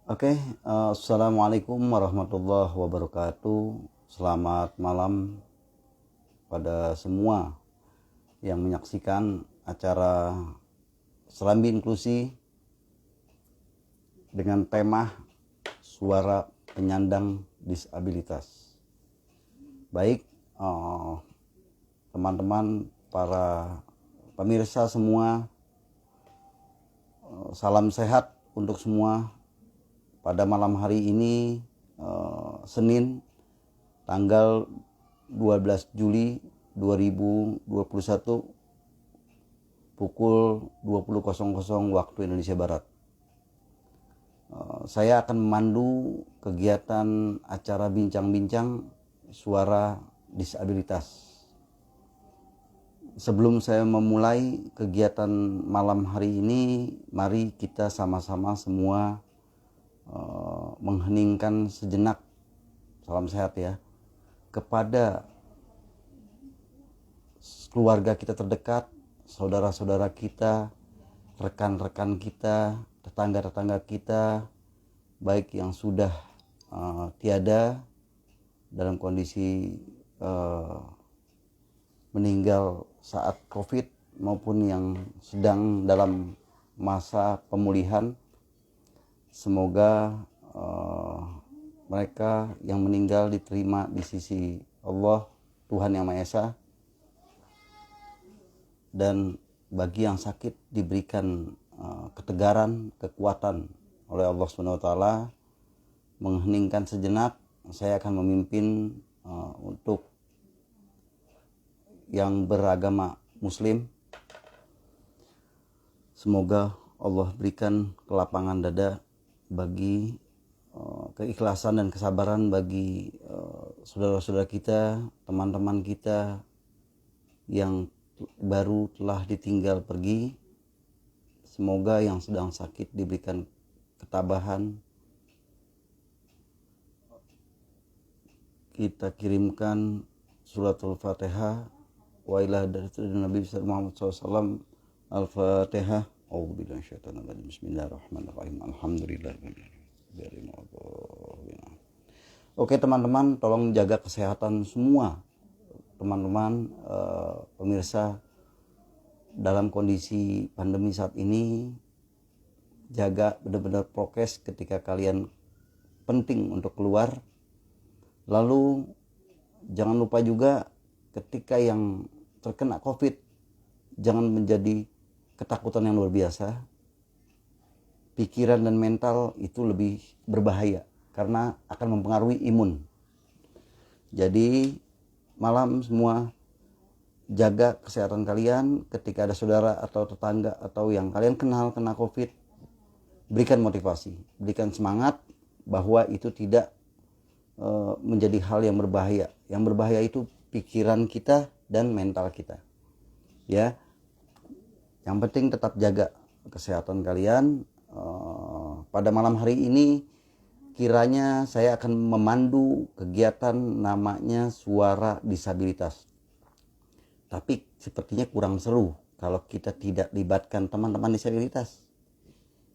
Oke, Assalamualaikum warahmatullahi wabarakatuh. Selamat malam pada semua yang menyaksikan acara Serambi Inklusi dengan tema Suara Penyandang Disabilitas. Baik, teman-teman, para pemirsa semua, salam sehat untuk semua. Pada malam hari ini, Senin, tanggal 12 Juli 2021, pukul 20.00 waktu Indonesia Barat. Saya akan memandu kegiatan acara bincang-bincang suara disabilitas. Sebelum saya memulai kegiatan malam hari ini, mari kita sama-sama semua mengheningkan sejenak, salam sehat ya, kepada keluarga kita terdekat, saudara-saudara kita, rekan-rekan kita, tetangga-tetangga kita, baik yang sudah tiada dalam kondisi meninggal saat COVID maupun yang sedang dalam masa pemulihan. Semoga mereka yang meninggal diterima di sisi Allah, Tuhan Yang Maha Esa, dan bagi yang sakit diberikan ketegaran, kekuatan oleh Allah SWT. Mengheningkan sejenak, saya akan memimpin untuk yang beragama Muslim. Semoga Allah berikan kelapangan dada bagi keikhlasan dan kesabaran bagi saudara-saudara kita, teman-teman kita yang baru telah ditinggal pergi. Semoga yang sedang sakit diberikan ketabahan. Kita kirimkan suratul Fatihah wa ila hadratin Nabi Muhammad SAW. Al-Fatihah. Bismillahirrahmanirrahim. Alhamdulillah. Oke teman-teman, tolong jaga kesehatan semua teman-teman, pemirsa, dalam kondisi pandemi saat ini. Jaga benar-benar prokes ketika kalian penting untuk keluar. Lalu jangan lupa juga ketika yang terkena COVID, jangan menjadi ketakutan yang luar biasa. Pikiran dan mental itu lebih berbahaya karena akan mempengaruhi imun. Jadi malam semua, jaga kesehatan kalian. Ketika ada saudara atau tetangga atau yang kalian kenal kena COVID, berikan motivasi, berikan semangat bahwa itu tidak menjadi hal yang berbahaya. Yang berbahaya itu pikiran kita dan mental kita. Ya, yang penting tetap jaga kesehatan kalian. Pada malam hari ini kiranya saya akan memandu kegiatan namanya Suara Disabilitas. Tapi sepertinya kurang seru kalau kita tidak libatkan teman-teman disabilitas.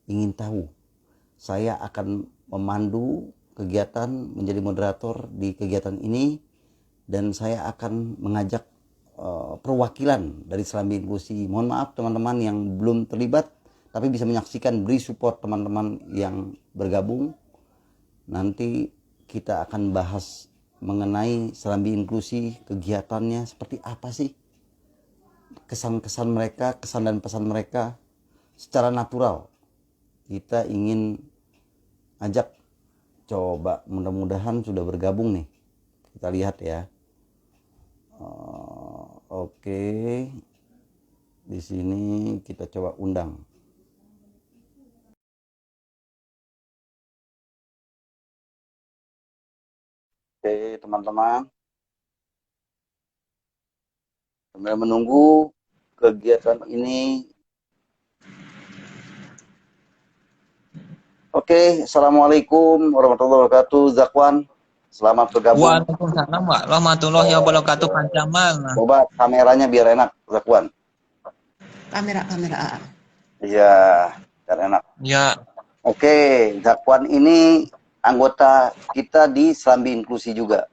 Ingin tahu? Saya akan memandu kegiatan, menjadi moderator di kegiatan ini, dan saya akan mengajak perwakilan dari Serambi Inklusi. Mohon maaf teman-teman yang belum terlibat, tapi bisa menyaksikan, beri support teman-teman yang bergabung. Nanti kita akan bahas mengenai Serambi Inklusi, kegiatannya seperti apa sih, kesan-kesan mereka, kesan dan pesan mereka secara natural. Kita ingin ajak, coba mudah-mudahan sudah bergabung nih. Kita lihat ya. Oke. Di sini kita coba undang. Oke, teman-teman. Sambil menunggu kegiatan ini. Oke, Assalamualaikum warahmatullahi wabarakatuh. Zakwan, selamat bergabung. Waalaikumsalam warahmatullahi wabarakatuh, Kang Jamal. Coba kameranya biar enak, Zakwan. Kamera. Iya, biar enak. Ya, Oke, Zakwan ini anggota kita di Serambi Inklusi juga.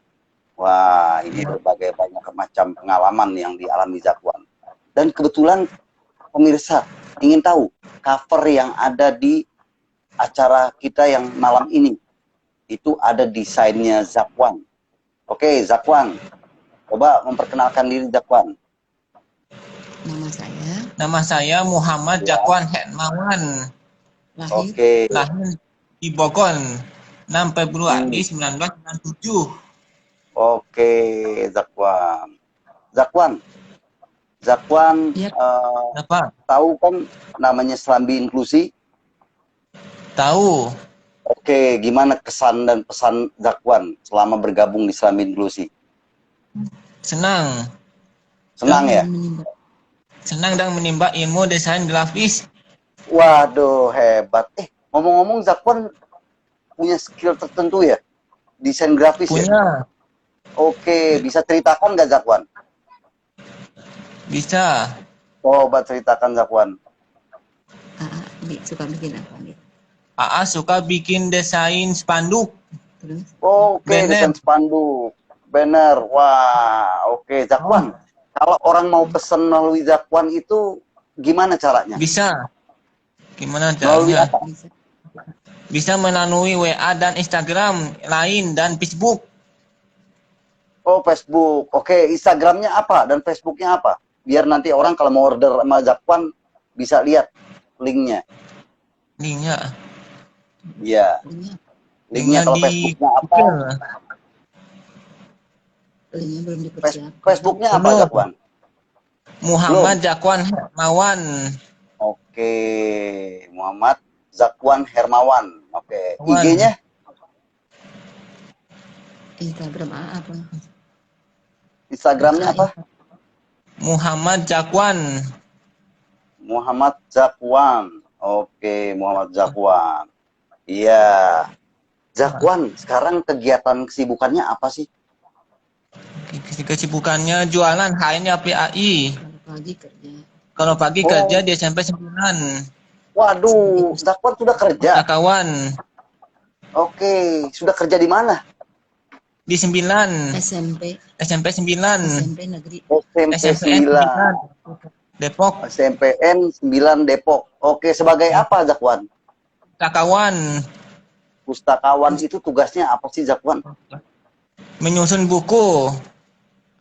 Wah, ini berbagai banyak macam pengalaman yang dialami Zakwan. Dan kebetulan pemirsa ingin tahu cover yang ada di acara kita yang malam ini. Itu ada desainnya Zakwan. Oke, Zakwan. Coba memperkenalkan diri Zakwan. Nama saya Muhammad Ya. Jakwan Hermawan. Lahir Oke. di Bogor 6 Februari 1997. Oke, Zakwan. Zakwan, Ya. Apa? tahu kan namanya Serambi Inklusi? Tahu. Oke, gimana kesan dan pesan Zakwan selama bergabung di Serambi Inklusi? Senang. Senang ya? Senang dan menimba ilmu desain grafis. Waduh, hebat. Ngomong-ngomong Zakwan punya skill tertentu ya? Desain grafis ya? Punya. Oke, bisa ceritakan nggak Zakwan? Bisa. Coba ceritakan Zakwan. Suka bikin apa nih? AA suka bikin desain spanduk. Terus Oke, Banner. desain spanduk, banner. Wah, oke Zakwan. Kalau orang mau pesen melalui Zakwan itu gimana caranya? Bisa. Gimana Melalui caranya? apa? bisa Bisa melalui WA dan Instagram, Line dan Facebook. Oh, Facebook. Oke, Instagramnya apa dan Facebooknya apa? Biar nanti orang kalau mau order sama Zakwan bisa lihat linknya. Linknya. Iya, linknya linknya kalau di Facebooknya apa? Google. linknya belum dipersiapkan. Facebooknya apa Belum. Zakwan? Muhammad Jakwan Hermawan. Oke, Muhammad Zakwan Hermawan. Oke, Wan. IG-nya? Instagram apa? Instagramnya apa? Muhammad Jakwan. Muhammad Zakwan. Oke, Muhammad Zakwan. Iya. Zakwan, sekarang kegiatan kesibukannya apa sih? Kesibukannya jualan hanya PAI. Kalau pagi kerja. Kalau pagi Oh. kerja di SMP 9. Waduh, Zakwan sudah kerja. Kawan Oke, sudah kerja di mana? di 9. SMP SMP 9. SMP negeri. SMP SMPN 9. Depok. SMPN 9 Depok. Oke, sebagai apa Zakwan? Kawan Pustakawan itu tugasnya apa sih Zakwan? menyusun buku.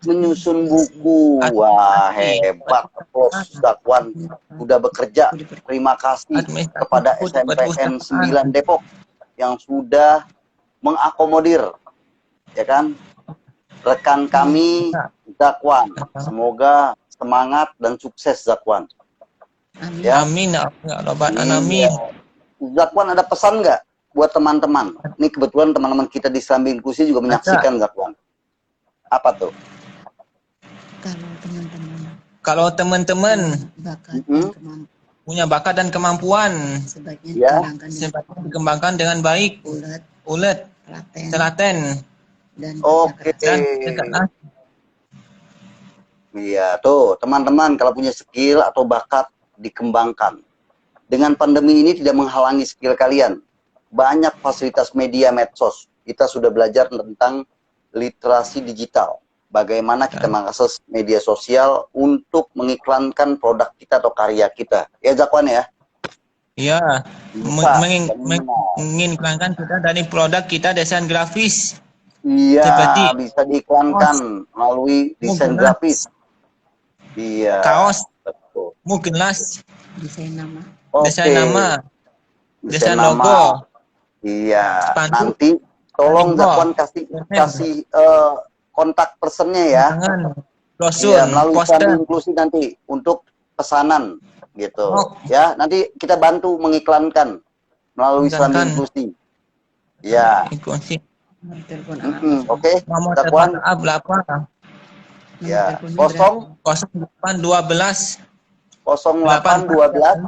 Menyusun buku. Wah, hebat. Bos Zakwan sudah bekerja. Terima kasih kepada SMPN 9 Depok yang sudah mengakomodir, ya kan, rekan kami Zakwan. Semoga semangat dan sukses Zakwan. Amin. Ya. Amin ya Rabbal alamin. Zakwan ada pesan nggak buat teman-teman? Ini kebetulan teman-teman kita di Serambi Inklusi juga menyaksikan Zakwan. Apa tuh? Kalau teman-teman Kalau teman-teman bakat dan kemampuan punya bakat dan kemampuan, sebaiknya Ya. dikembangkan dengan baik, ulet, telaten telaten, dan Oke. dan kerja. Iya, tuh teman-teman kalau punya skill atau bakat dikembangkan. Dengan pandemi ini tidak menghalangi skill kalian. Banyak fasilitas media medsos. Kita sudah belajar tentang literasi digital. Bagaimana kita mengakses media sosial untuk mengiklankan produk kita atau karya kita. Ya Zakwan ya? Iya, Bisa. mengiklankan kita dari produk kita desain grafis. Iya, Seperti bisa diiklankan melalui desain Mukena. grafis. Iya. Kaos, Betul. muklas, desain nama. Oke. desain nama, desain nama. logo. Iya. Spanduk. Nanti tolong Logo. Zakwan kasih kontak personnya ya. Tangan, brosur, Iya, melalui poster. Serambi Inklusi nanti untuk pesanan gitu. Oh. Ya, nanti kita bantu mengiklankan melalui Serambi Iklankan. Inklusi. Ya. Inklusi. Nomor telepon Oke, Nomor Zakwan. telepon AA berapa? Ya, 0812 0812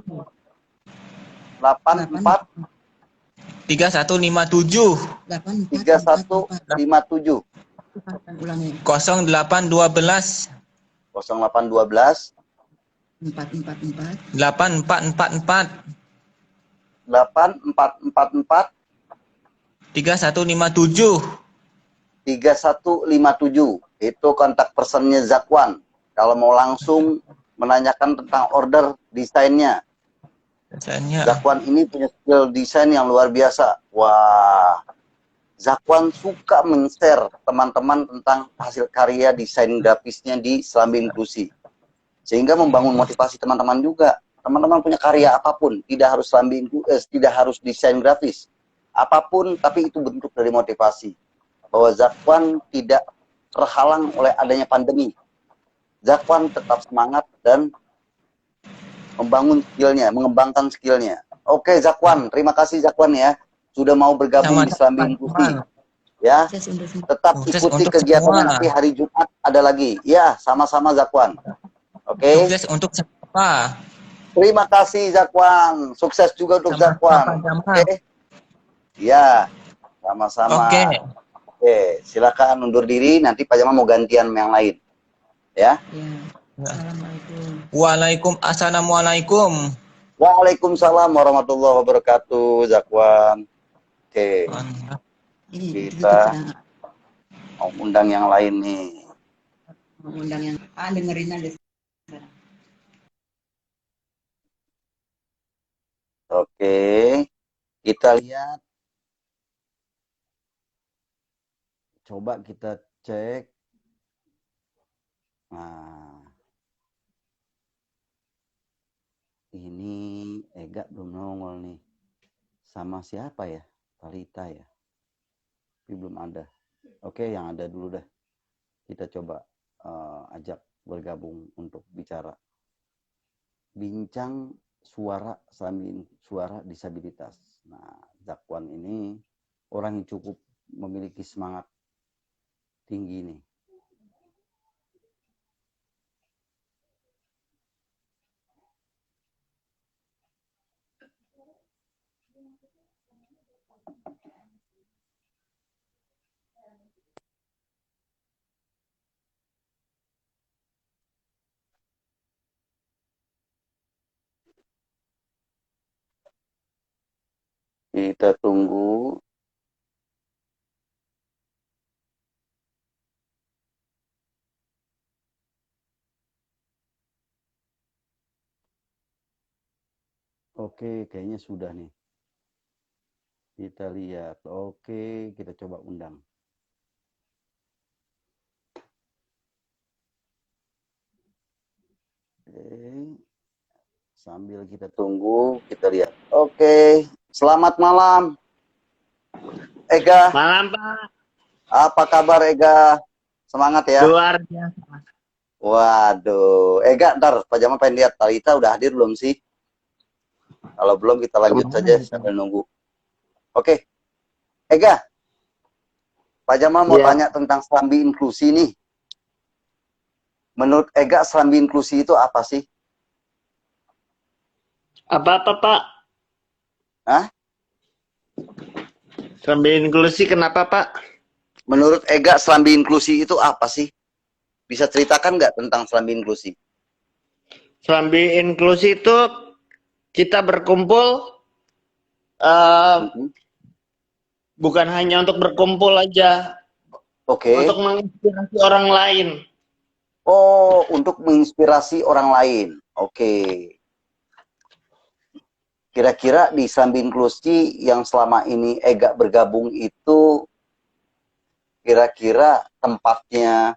84 3157 3157 ulangi 0812 0812 444 8444 484 3157. 3157. Itu kontak personnya Zakwan. Kalau mau langsung menanyakan tentang order desainnya. Biasanya. Zakwan ini punya skill desain yang luar biasa. Wah, Zakwan suka men-share teman-teman tentang hasil karya desain grafisnya di Serambi Inklusi. Sehingga membangun motivasi teman-teman juga. Teman-teman punya karya apapun, tidak harus tidak harus desain grafis. Apapun, tapi itu bentuk dari motivasi. Bahwa Zakwan tidak terhalang oleh adanya pandemi. Zakwan tetap semangat dan membangun skillnya, mengembangkan skillnya. Oke, Zakwan, terima kasih Zakwan ya, sudah mau bergabung di Serambi Inklusi. Ya, Sukses untuk semua. tetap Sukses ikuti untuk kegiatannya semua. nanti hari Jumat ada lagi. Ya, sama-sama Zakwan. Oke, Sukses untuk siapa? terima kasih Zakwan. Sukses juga untuk Sama Zakwan. Pak Jamal. Oke, ya, sama-sama. Oke. Oke, silakan undur diri. Nanti Pak Jamal mau gantian yang lain. Ya. Ya. Assalamualaikum. Assalamualaikum. Waalaikumsalam warahmatullahi wabarakatuh, Zakwan. Oke, Ini kita ditutup dah. mau undang yang lain nih. Mengundang yang dengerin aja. Oke, kita lihat. Coba kita cek. Nah, ini Ega belum nongol nih. Sama siapa ya? Talita ya? Tapi belum ada. Oke, yang ada dulu dah. Kita coba ajak bergabung untuk bicara. Bincang suara sambil suara disabilitas. Nah, Zakwan ini orang yang cukup memiliki semangat tinggi nih. Kita tunggu. Oke, kayaknya sudah nih. Kita lihat. Oke, kita coba undang. Oke. Sambil kita tunggu, kita lihat. Oke, selamat malam. Ega. Malam, Pak. Apa kabar Ega? Semangat ya. Luar biasa. Waduh, Ega ntar Pak Jamal pengen lihat Talita udah hadir belum sih? Kalau belum kita lanjut saja sambil nunggu. Oke, Ega, Pak Jamal mau tanya tentang Serambi Inklusi nih. Menurut Ega, Serambi Inklusi itu apa sih? Apa-apa, Pak? Hah? Serambi Inklusi kenapa, Pak? Menurut Ega, Serambi Inklusi itu apa sih? Bisa ceritakan nggak tentang Serambi Inklusi? Serambi Inklusi itu kita berkumpul bukan hanya untuk berkumpul aja. Oke. Untuk menginspirasi orang lain. Oh, untuk menginspirasi orang lain. Oke. Kira-kira di Serambi Inklusi yang selama ini Ega bergabung itu kira-kira tempatnya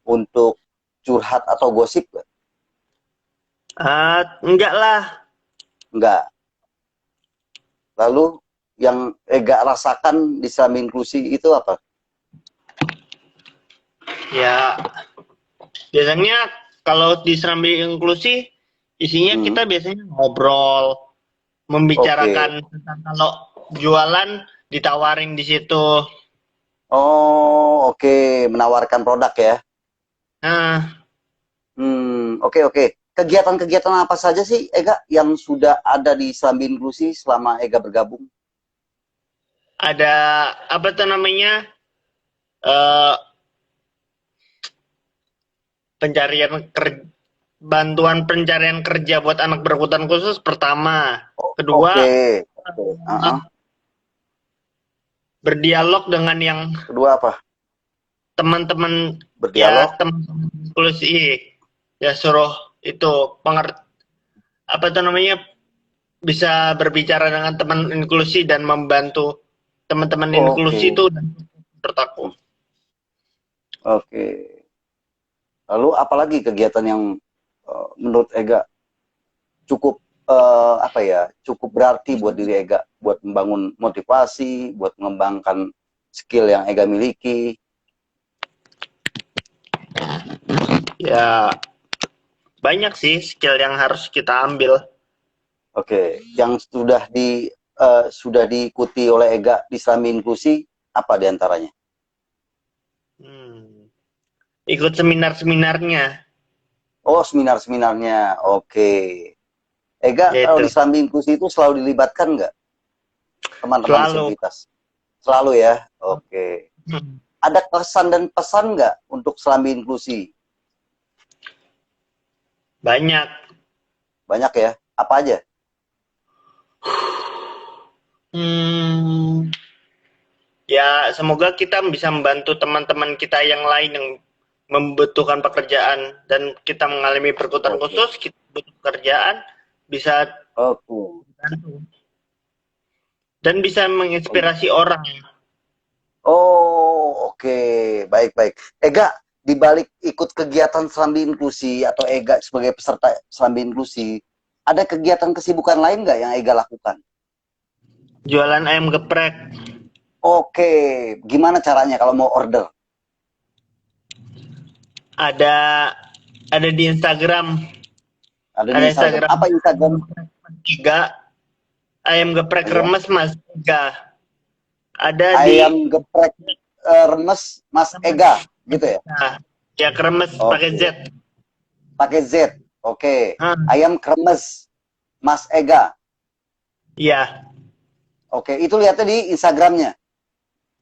untuk curhat atau gosip? Enggak lah. Enggak. Lalu yang Ega rasakan di Serambi Inklusi itu apa? Ya, biasanya kalau di Serambi Inklusi isinya kita biasanya ngobrol, membicarakan tentang kalau jualan ditawarin di situ. Oh, oke. Menawarkan produk ya. Nah, Oke. Kegiatan-kegiatan apa saja sih Ega yang sudah ada di Serambi Inklusi selama Ega bergabung? ada apa tuh namanya? Bantuan pencarian kerja buat anak berkebutuhan khusus pertama. Kedua, berdialog dengan yang Kedua apa? teman-teman Berdialog. ya, teman-teman inklusi ya, suruh itu apa itu namanya, bisa berbicara dengan teman inklusi dan membantu teman-teman inklusi itu, menurut aku. Oke. Lalu apalagi kegiatan yang menurut Ega cukup apa ya, cukup berarti buat diri Ega, buat membangun motivasi, buat mengembangkan skill yang Ega miliki? Ya, banyak sih skill yang harus kita ambil. Oke, yang sudah diikuti oleh Ega di Islami Inklusi apa diantaranya? Ikut seminar-seminarnya. Oh, seminar-seminarnya. Oke. Ega, Gitu. kalau di Islami Inklusi itu selalu dilibatkan nggak teman-teman disabilitas? Selalu ya? Oke. Ada kesan dan pesan nggak untuk Islami Inklusi? Banyak. Banyak ya? Apa aja? Ya, semoga kita bisa membantu teman-teman kita yang lain yang membutuhkan pekerjaan, dan kita mengalami perkutan khusus, kita butuh pekerjaan, bisa bantu. Dan bisa menginspirasi orang. Oh, oke. Baik-baik. Ega, di balik ikut kegiatan Serambi Inklusi atau Ega sebagai peserta Serambi Inklusi, ada kegiatan kesibukan lain nggak yang Ega lakukan? Jualan ayam geprek. Oke, gimana caranya kalau mau order? Ada di Instagram. Ada di Instagram. Apa Instagram? 3 ayam geprek remes Mas Ega. Ada ayam geprek remes Mas Ega, gitu ya? Ya, kremes pakai Z. Pakai Z. Oke. Ayam kremes Mas Ega. Iya. Oke, itu lihatnya di Instagramnya.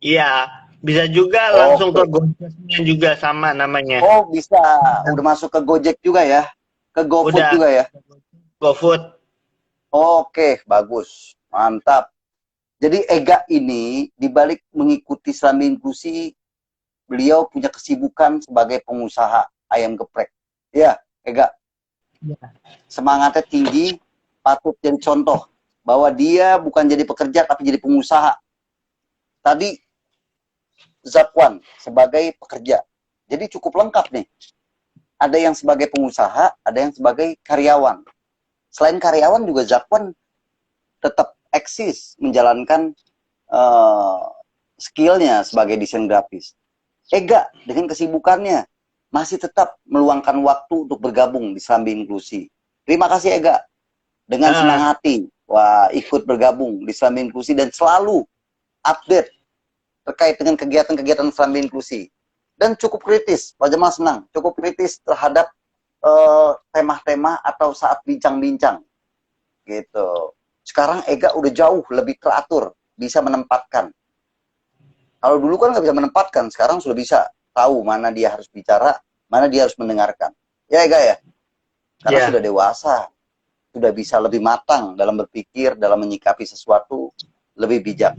Iya, bisa juga langsung ke Gojeknya juga, sama namanya. Oh, bisa. Udah masuk ke Gojek juga ya? Ke GoFood juga ya? GoFood. Oke, bagus. Mantap. Jadi Ega ini dibalik mengikuti Serambi Inklusi, beliau punya kesibukan sebagai pengusaha ayam geprek. Ya, Ega. Ya. Semangatnya tinggi, patut jadi contoh bahwa dia bukan jadi pekerja tapi jadi pengusaha. Tadi Zakwan sebagai pekerja. Jadi cukup lengkap nih. Ada yang sebagai pengusaha, ada yang sebagai karyawan. Selain karyawan juga Zakwan tetap eksis menjalankan skillnya sebagai desain grafis. Ega dengan kesibukannya masih tetap meluangkan waktu untuk bergabung di Serambi Inklusi. Terima kasih Ega. Dengan senang hati, ikut bergabung di Serambi Inklusi dan selalu update terkait dengan kegiatan-kegiatan Serambi Inklusi. Dan cukup kritis, Pak Jamal senang, cukup kritis terhadap tema-tema atau saat bincang-bincang. Gitu. Sekarang Ega udah jauh lebih teratur, bisa menempatkan. Kalau dulu kan nggak bisa menempatkan, sekarang sudah bisa tahu mana dia harus bicara, mana dia harus mendengarkan. Ya Ega ya? Karena sudah dewasa, sudah bisa lebih matang dalam berpikir, dalam menyikapi sesuatu, lebih bijak.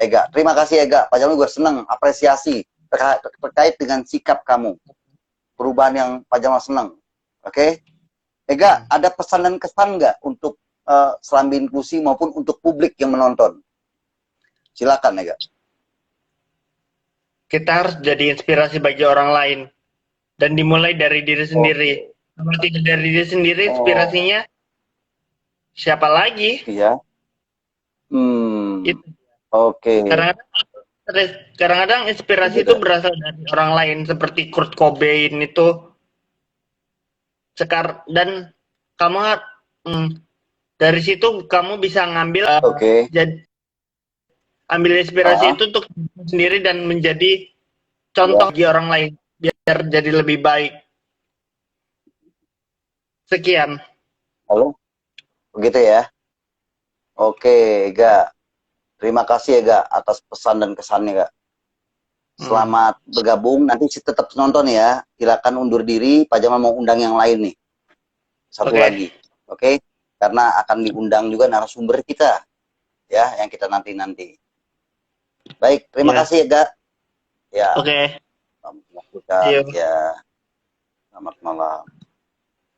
Ega, terima kasih Ega. Pak Jamal gue senang, apresiasi terkait dengan sikap kamu. Perubahan yang Pak Jamal senang. Oke? Ega, ada pesan dan kesan nggak untuk Serambi Inklusi maupun untuk publik yang menonton? Silakan Ega. Kita harus jadi inspirasi bagi orang lain. Dan dimulai dari diri sendiri. Kalau tidak dari diri sendiri, inspirasinya siapa lagi? Iya. Oke. Kadang-kadang inspirasi itu berasal dari orang lain, seperti Kurt Cobain itu. Dan kamu dari situ kamu bisa ngambil ambil inspirasi itu untuk sendiri dan menjadi contoh bagi orang lain biar jadi lebih baik. Sekian. Halo, begitu ya. Oke, Ega. Terima kasih Ega atas pesan dan kesannya, Kak. Selamat bergabung. Nanti tetap nonton ya. Silakan undur diri. Pak Jamal mau undang yang lain nih. Satu lagi. Oke? Karena akan diundang juga narasumber kita. ya yang kita nanti. Baik, terima kasih ya, Ga. Ya. Oke. Selamat melakukan Iya. ya. Selamat malam.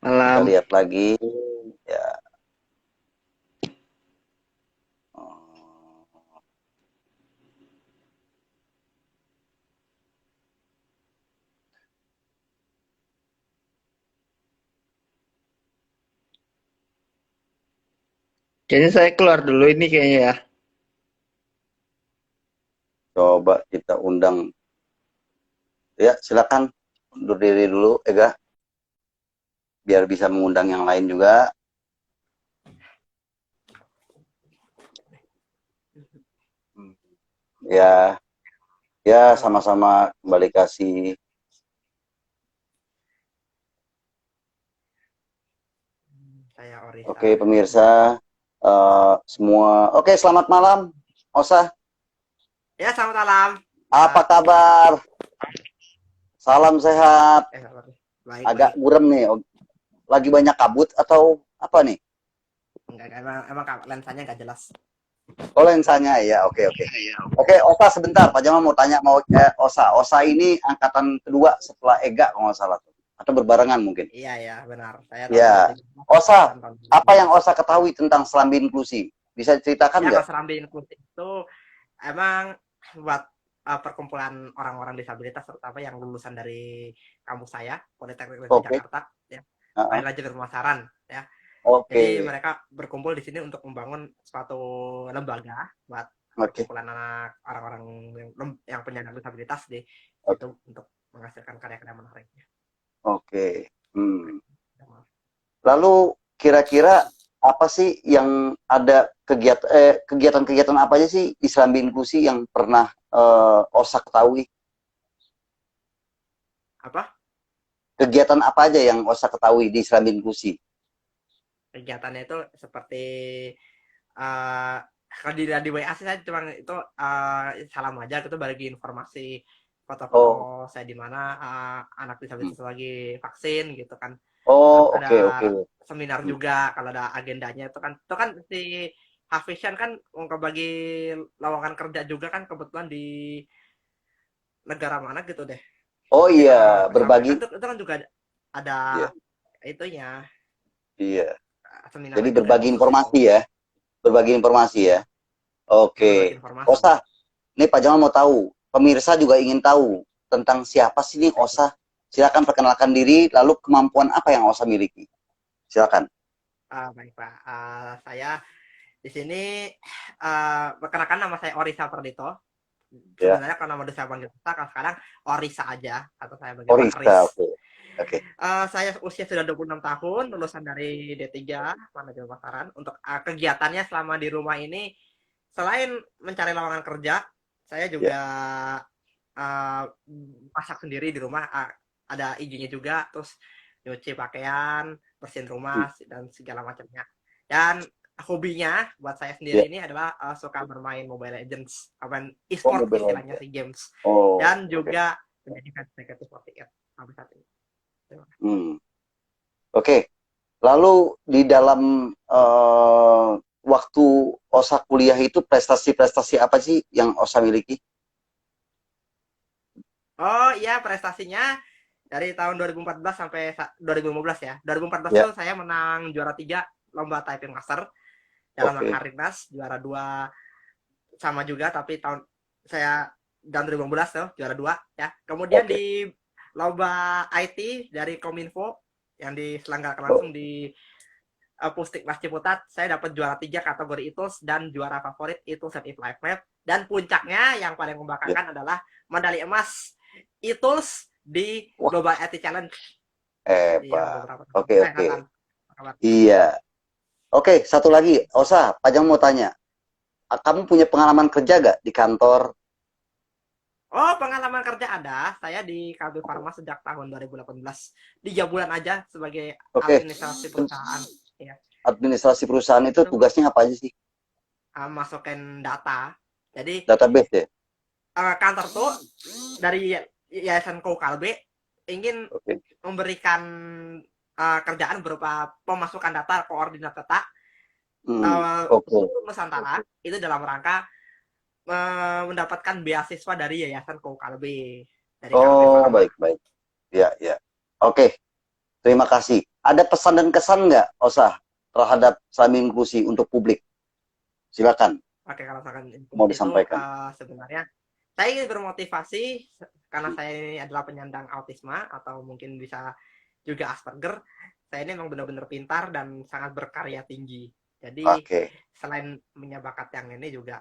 Malam. Kita lihat lagi ya. Kayaknya saya keluar dulu ini kayaknya ya. Coba kita undang. Ya, silakan undur diri dulu, Ega. Biar bisa mengundang yang lain juga. Ya, ya sama-sama kembali kasih. Saya Orisa. Oke, pemirsa semua. Oke, selamat malam, Osa. Ya, selamat malam. Apa kabar? Salam sehat. Baik, Agak buram nih. Lagi banyak kabut atau apa nih? Enggak, emang lensanya nggak jelas. Oh, lensanya ya. Oke. Oke, Osa sebentar. Pak Jamal mau tanya Osa. Osa ini angkatan kedua setelah Ega kalau nggak salah. Atau berbarengan mungkin. Iya, benar. Saya ya. Osa, apa yang Osa ketahui tentang serambi inklusi? Bisa ceritakan nggak? Ya, serambi inklusi itu emang buat perkumpulan orang-orang disabilitas, terutama yang lulusan dari kampus saya, Politeknik Jakarta, ya. Main aja pemasaran, ya. Jadi mereka berkumpul di sini untuk membangun suatu lembaga buat perkumpulan anak orang-orang yang penyandang disabilitas di situ untuk menghasilkan karya-karya menariknya. Oke. Lalu kira-kira apa sih yang ada kegiatan-kegiatan apa aja sih di serambi inklusi yang pernah Osa ketahui? Apa? Kegiatan apa aja yang Osa ketahui di serambi inklusi? Kegiatannya itu seperti kalau di WA sih saya cuma itu salam aja, itu bagi informasi foto-foto saya di mana anak disabilitas lagi vaksin gitu kan. Oke. Seminar juga kalau ada agendanya itu kan si Hafisyan kan bagi lowongan kerja juga kan kebetulan di negara mana gitu deh. Oh iya, berbagi. Itu kan juga ada itunya. Iya. Seminar jadi berbagi informasi ya. Berbagi informasi ya. Oke. Osa, nih Pak Jamal mau tahu, pemirsa juga ingin tahu tentang siapa sih nih Osa. Silakan perkenalkan diri, lalu kemampuan apa yang Osa miliki. Silakan. Baik Pak, saya di sini perkenalkan nama saya Orisa Perdito. Sebenarnya kalau nama saya panggil sekarang Orisa aja atau saya panggil Orisa. Oke. Saya usia sudah 26 tahun, lulusan dari D3 Manajemen Pemasaran. Untuk kegiatannya selama di rumah ini, selain mencari lowongan kerja, saya juga masak sendiri di rumah. Ada izinnya juga, terus nyuci pakaian, bersihin rumah, dan segala macamnya. Dan hobinya buat saya sendiri ini adalah suka bermain Mobile Legends, e-sport istilahnya sih, games. Dan juga menjadi negatif seperti itu sampai saat ini. Oke. Lalu di dalam waktu Osa kuliah itu prestasi-prestasi apa sih yang Osa miliki? Oh iya, prestasinya dari tahun 2014 sampai 2015 ya. 2014 itu saya menang juara 3 lomba typing master dalam Hariknas, juara 2 sama juga, tapi tahun saya tahun 2015 tuh juara 2 ya. Kemudian di lomba IT dari Kominfo yang diselenggarakan langsung di Pusdiknas Ciputat, saya dapat juara 3 kategori ITULS dan juara favorit ITULS and Live Map. Dan puncaknya yang paling membanggakan adalah medali emas ITULS di Global IT Challenge. Oke. Iya. Oke, satu lagi, Osa, Pak Jang mau tanya. Kamu punya pengalaman kerja gak di kantor? Oh, pengalaman kerja ada. Saya di KB Pharma sejak tahun 2018. 3 bulan aja sebagai administrasi perusahaan. Ya. Administrasi perusahaan itu tugasnya apa aja sih? Masukin data. Jadi database ya? Kantor tuh dari Yayasan Kalbe ingin memberikan kerjaan berupa pemasukan data, koordinat data Oke. Untuk Nusantara itu dalam rangka mendapatkan beasiswa dari Yayasan KUKLB. Dari KLB Oh, Farma. baik. Ya. Oke. Terima kasih. Ada pesan dan kesan nggak, Osah, terhadap Serambi Inklusi untuk publik? Silakan. Oke, kalau misalkan Mau itu disampaikan. sebenarnya saya ingin bermotivasi karena saya ini adalah penyandang autisme atau mungkin bisa juga Asperger. Saya ini memang benar-benar pintar dan sangat berkarya tinggi. Jadi selain punya bakat yang ini juga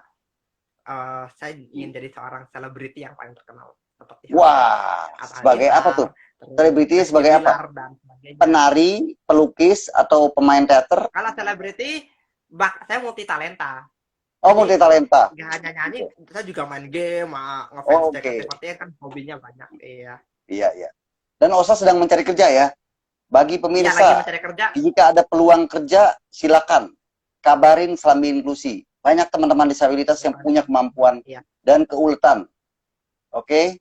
saya ingin jadi seorang selebriti yang paling terkenal. Seperti Wah, sebagai apa tuh? Selebriti sebagai apa? Penari, pelukis, atau pemain teater? Kalau selebriti, saya multi talenta. Oh, multi talenta. Gak hanya nyanyi, saya juga main game, ngefans sepertinya kan hobinya banyak. Iya. Dan Osa sedang mencari kerja ya. Bagi pemirsa, lagi mencari kerja. Jika ada peluang kerja, silakan kabarin Serambi Inklusi. Banyak teman-teman disabilitas yang punya kemampuan dan keuletan. Oke?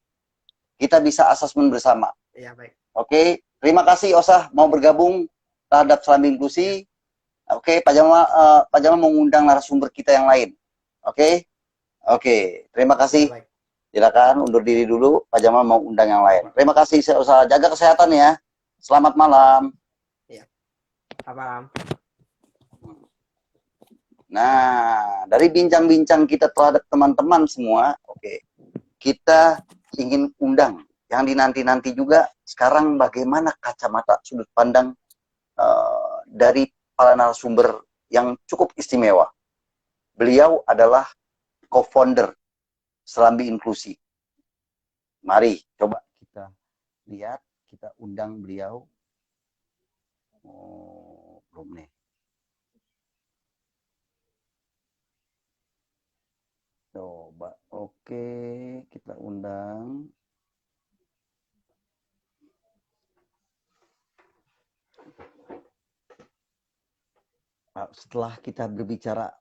Kita bisa asesmen bersama. Iya, baik. Oke, terima kasih Osah mau bergabung terhadap Serambi Inklusi. Oke, Pak Jamal mengundang narasumber kita yang lain. Oke, terima kasih. Silakan undur diri dulu. Pak Jamal mau undang yang lain. Terima kasih Osah. Jaga kesehatan ya. Selamat malam. Iya. Selamat malam. Nah, dari bincang-bincang kita terhadap teman-teman semua, kita ingin undang yang dinanti-nanti juga. Sekarang bagaimana kacamata sudut pandang dari para narasumber yang cukup istimewa. Beliau adalah co-founder Serambi Inklusi. Mari coba kita lihat, kita undang beliau. Oh, belum nih. Coba, oke, kita undang. Setelah kita berbicara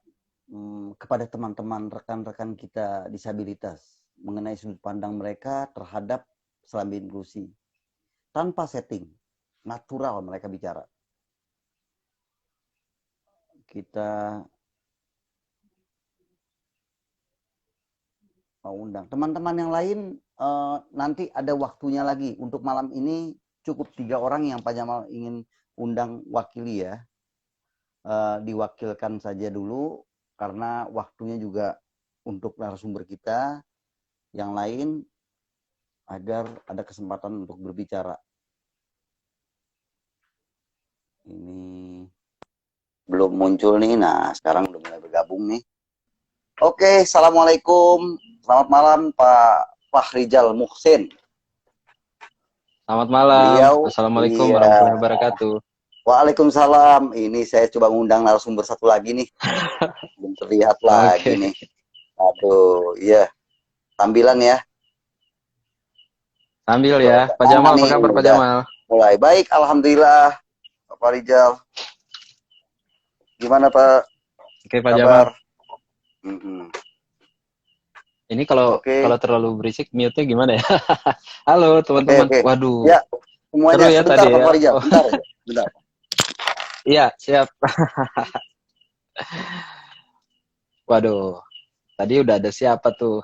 kepada teman-teman rekan-rekan kita disabilitas mengenai sudut pandang mereka terhadap Serambi Inklusi, tanpa setting, natural mereka bicara. Kita mau undang teman-teman yang lain. Nanti ada waktunya lagi. Untuk malam ini cukup 3 orang yang Pak Jamal ingin undang wakili ya. Diwakilkan saja dulu karena waktunya juga untuk narasumber kita yang lain agar ada kesempatan untuk berbicara. Ini belum muncul nih. Nah, sekarang udah mulai bergabung nih. Oke, assalamualaikum. Selamat malam Pak Fahrijal Muhsin. Selamat malam. Assalamualaikum warahmatullahi wabarakatuh. Waalaikumsalam. Ini saya coba ngundang narasumber satu lagi nih. Belum terlihat lagi nih. Aduh, iya. Tampilan ya. Sambil ya. Pak Jamal, apa kabar Pak Jamal? Mulai baik, alhamdulillah. Pak Fahrijal. Gimana Pak? Oke, Pak Jamal. Ini kalau terlalu berisik mute-nya gimana ya? Halo teman-teman. Waduh. Ya, semuanya ya sebentar tadi Pak ya. Fahrijal. Bentar. Iya, siap. Waduh. Tadi udah ada siapa tuh?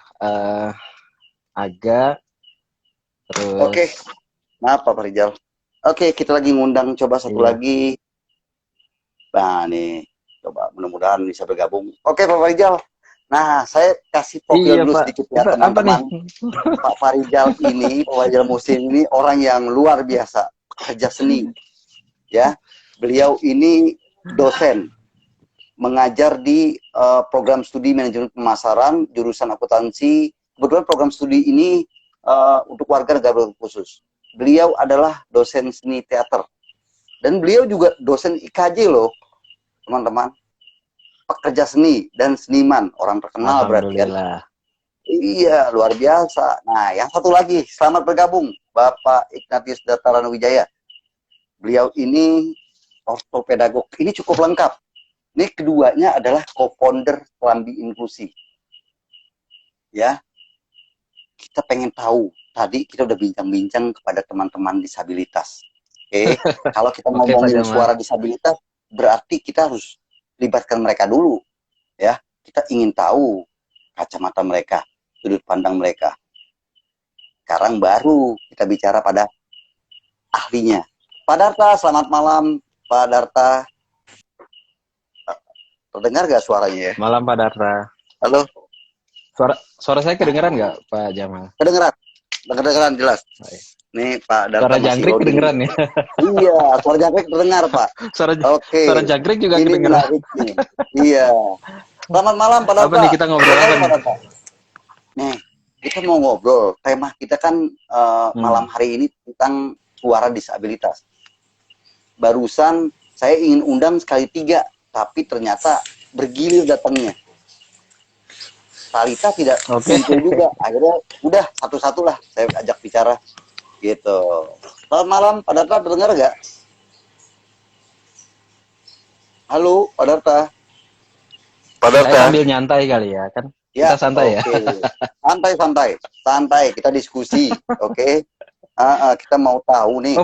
Aga. Terus. Oke. Maaf Pak Fahrijal. Oke, kita lagi ngundang coba satu lagi. Nah, nih. Coba mudah-mudahan bisa bergabung. Oke, Pak Fahrijal. Nah, saya kasih profil dulu sedikit ya teman-teman. Pak Fahrijal ini, Pak Fahrijal Muhsin ini orang yang luar biasa, pekerja seni. Ya, beliau ini dosen, mengajar di program studi manajemen pemasaran, jurusan akuntansi. Kebetulan program studi ini untuk warga negara khusus. Beliau adalah dosen seni teater. Dan beliau juga dosen IKJ loh, teman-teman. Pekerja seni dan seniman, orang terkenal berarti kan. Iya, luar biasa. Nah, yang satu lagi, selamat bergabung, Bapak Ignatius Dataran Wijaya. Beliau ini ortopedagog. Ini cukup lengkap. Ini keduanya adalah co-founder Serambi Inklusi. Ya, kita pengen tahu. Tadi kita udah bincang-bincang kepada teman-teman disabilitas. Kalau kita ngomongin suara disabilitas, berarti kita harus libatkan mereka dulu, ya. Kita ingin tahu kacamata mereka, sudut pandang mereka. Sekarang baru kita bicara pada ahlinya. Pak Darta, selamat malam, Pak Darta. Terdengar nggak suaranya ya? Malam Pak Darta. Halo? Suara saya kedengeran nggak Pak Jamal? Kedengeran jelas. Baik. Nih Pak Darta Suara masih jangkrik loading. kedengeran ya? Iya, suara jangkrik terdengar Pak. Oke. Suara jangkrik juga Ini kedengeran. menarik nih. Iya. Selamat malam Pak Darta. Apa nih kita ngobrol apa nih? Nih, kita mau ngobrol. Tema kita kan malam hari ini tentang suara disabilitas. Barusan saya ingin undang sekali 3, tapi ternyata bergilir datangnya. Talita tidak muncul juga. Akhirnya udah satu-satu lah saya ajak bicara. Gitu. Selamat malam, Pak Darta, terdengar nggak? Halo, Pak Darta. Pak Darta. Saya sambil nyantai kali ya, kan? Ya, kita santai ya. Santai, kita diskusi, oke? Kita mau tahu nih,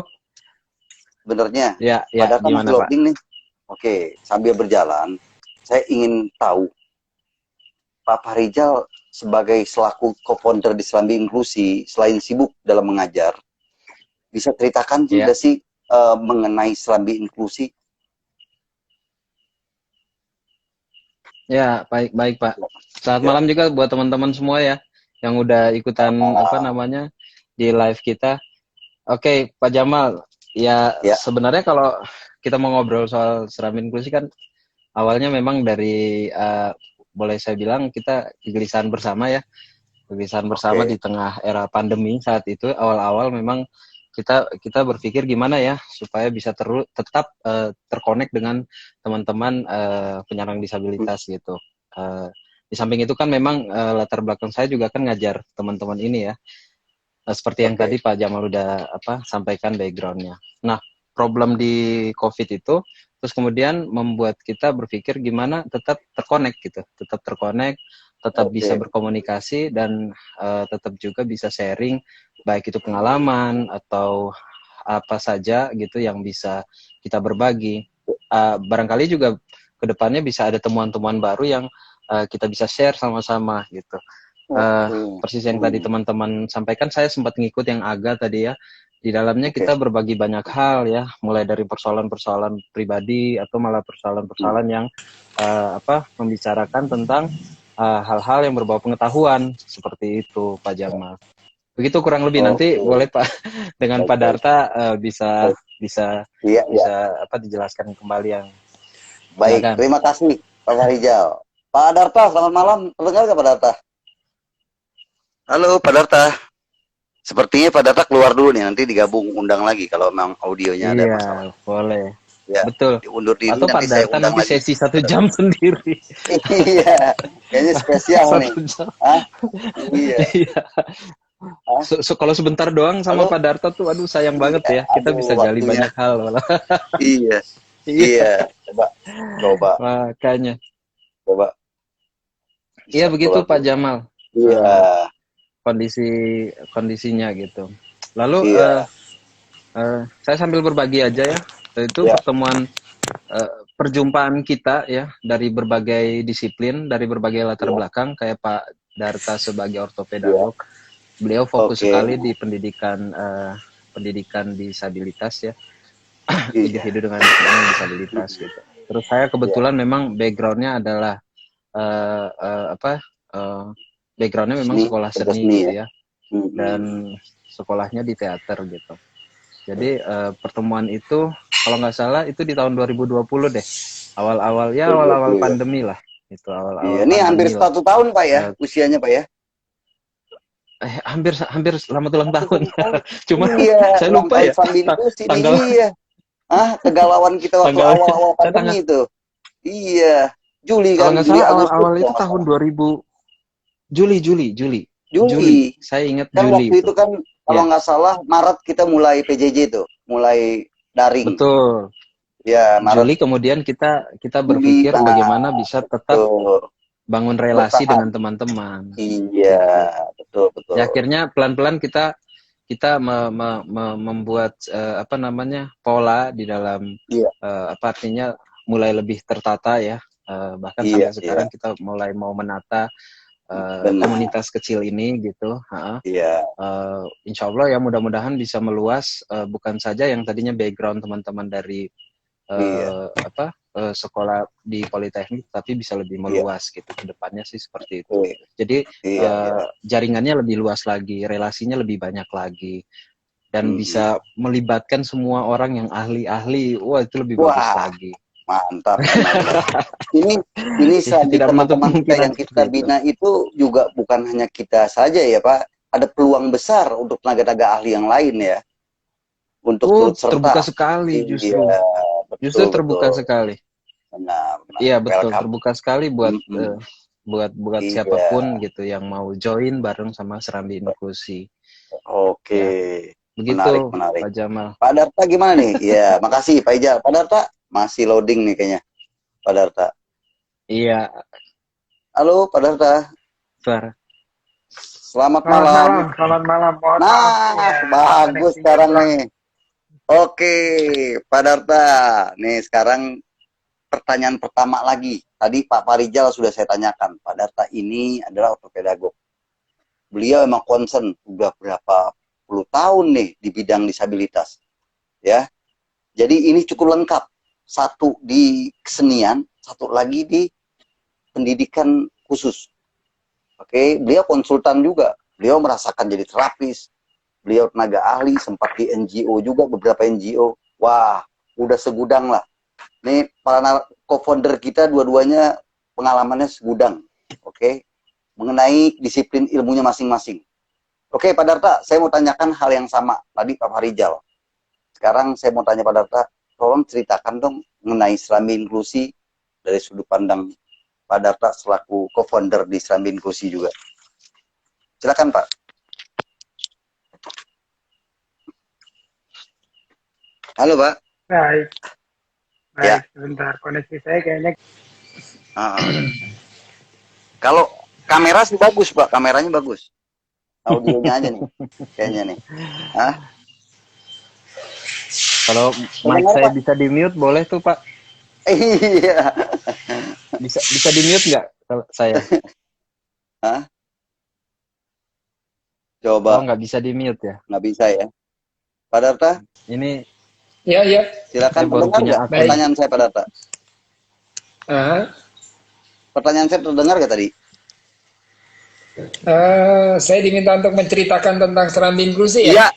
sebenarnya. Ya, Pada gimana Pak? loading nih. Oke, sambil berjalan, saya ingin tahu Pak Farijal sebagai selaku co-founder di Serambi Inklusi, selain sibuk dalam mengajar, bisa ceritakan juga sih mengenai Serambi Inklusi? Ya, baik Pak. Selamat malam juga buat teman-teman semua ya yang udah ikutan di live kita. Oke, Pak Jamal, ya sebenarnya kalau kita mau ngobrol soal Serambi Inklusi kan awalnya memang dari boleh saya bilang kita kegelisahan bersama ya. Kegelisahan bersama di tengah era pandemi saat itu awal-awal memang kita berpikir gimana ya supaya bisa tetap terkonek dengan teman-teman penyandang disabilitas gitu. Di samping itu kan memang latar belakang saya juga kan ngajar teman-teman ini ya. Seperti yang tadi Pak Jamal udah sampaikan backgroundnya. Nah, problem di COVID itu terus kemudian membuat kita berpikir gimana tetap terkonek gitu, tetap bisa berkomunikasi dan tetap juga bisa sharing baik itu pengalaman atau apa saja gitu yang bisa kita berbagi. Barangkali juga kedepannya bisa ada temuan-temuan baru yang kita bisa share sama-sama gitu. Persis yang tadi teman-teman sampaikan, saya sempat ngikut yang AGA tadi ya. Di dalamnya kita berbagi banyak hal ya, mulai dari persoalan-persoalan pribadi atau malah persoalan-persoalan yang membicarakan tentang hal-hal yang berbau pengetahuan seperti itu Pak Jamal. Begitu kurang lebih nanti boleh Pak dengan Pak Darta bisa dijelaskan kembali yang baik. Terima kasih Pak Farijal. Pak Darta, selamat malam. Terdengar nggak Pak Darta? Halo Pak Darta. Sepertinya Pak Darta keluar dulu nih, nanti digabung undang lagi kalau memang audionya ada masalah. Boleh. Ya, betul. Diundur diri atau nanti Pak saya Darta undang nanti lagi. sesi 1 jam sendiri. Iya, kayaknya spesial nih. Iya. Kalau sebentar doang sama Pak Darta tuh, aduh sayang banget ya. Kita bisa gali banyak hal malah. Iya. Coba. Makanya. Coba. Iya begitu Pak Jamal. Iya. Kondisinya gitu. Lalu saya sambil berbagi aja ya. Itu pertemuan perjumpaan kita ya dari berbagai disiplin, dari berbagai latar belakang kayak Pak Darta sebagai ortopedagog. Beliau fokus sekali di pendidikan disabilitas ya. Individu dengan disabilitas gitu. Terus saya kebetulan memang backgroundnya adalah backgroundnya memang sekolah seni gitu ya, dan sekolahnya di teater gitu. Jadi pertemuan itu kalau nggak salah itu di tahun 2020 deh, awal-awal pandemi lah, itu awal-awal. Ini hampir 1 tahun Pak ya, usianya Pak ya? Hampir selamat ulang tahun. Cuma saya lupa ya tanggal. Kegalauan kita waktu awal-awal pandemi itu. Iya, Juli kan. Kalau nggak salah awal-awal itu tahun 2000. Juli. Saya ingat kan Juli. Waktu itu kan kalau nggak salah Maret kita mulai PJJ tuh, mulai daring. Betul. Ya, Maret. Juli kemudian kita berpikir bagaimana bisa tetap bangun relasi dengan teman-teman. Iya, betul. Ya, akhirnya pelan-pelan kita membuat pola di dalam artinya mulai lebih tertata ya. Bahkan Iya, sampai sekarang kita mulai mau menata benar. komunitas kecil ini gitu. Iya, Insya Allah ya mudah-mudahan bisa meluas, bukan saja yang tadinya background teman-teman dari iya, sekolah di Politeknik, tapi bisa lebih iya, meluas gitu ke depannya sih seperti itu. iya, Jadi iya, iya. jaringannya lebih luas lagi, relasinya lebih banyak lagi, dan Mhm. bisa melibatkan semua orang yang ahli-ahli. Wah, itu lebih bagus Wah, lagi. mantap, benar. Ini selagi Tidak menutup teman-teman kita kemungkinan yang kita seperti itu. bina itu juga bukan hanya kita saja ya Pak, ada peluang besar untuk tenaga-tenaga ahli yang lain ya, untuk turut Terbuka serta. sekali justru. Iya, Justru betul, terbuka betul. sekali. Benar, benar. Iya betul, Welcome. terbuka sekali buat Mm-mm. buat Iya, siapapun gitu yang mau join bareng sama Serambi Inklusi. oke. Ya, Menarik, begitu menarik. Pak Jamal. Pak Darta gimana nih? Ya, makasih Pak Ijal. Pak Darta masih loading nih kayaknya. Pak Darta. Iya, Halo Pak Darta. Far. Selamat malam. Selamat malam. Mohon Nah, maaf ya, bagus koneksinya sekarang kurang. nih. Oke, Pak Darta. Nih sekarang pertanyaan pertama lagi. Tadi Pak Farijal sudah saya tanyakan. Pak Darta ini adalah ortopedagog. Beliau emang concern udah berapa puluh tahun nih di bidang disabilitas. Ya. Jadi ini cukup lengkap. Satu di kesenian, satu lagi di pendidikan khusus. Oke, beliau konsultan juga. Beliau merasakan jadi terapis. Beliau tenaga ahli, sempat di NGO juga, beberapa NGO. Wah, udah segudang lah. Nih, para co-founder kita dua-duanya pengalamannya segudang. Oke, mengenai disiplin ilmunya masing-masing. Oke, Pak Darta, saya mau tanyakan hal yang sama. Tadi Pak Farijal. Sekarang saya mau tanya Pak Darta, tolong ceritakan dong mengenai Serambi Inklusi dari sudut pandang Pak Darta selaku co-founder di Serambi Inklusi juga. Silakan Pak. Halo Pak. Baik. Ya. Sebentar. Koneksi saya kayaknya. Kalau kamera sih bagus Pak, kameranya bagus. Audionya aja nih, kayaknya nih. Kalau mic saya bisa di mute boleh tuh Pak? Iya. Bisa di mute nggak kalau saya? Coba. Oh, nggak bisa di mute ya? Nggak bisa ya. Pak Darta? Ini. Ya. Silakan mendengar nggak pertanyaan saya Pak Darta? Pertanyaan saya terdengar nggak tadi? Saya diminta untuk menceritakan tentang Serambi Inklusi ya? Iya,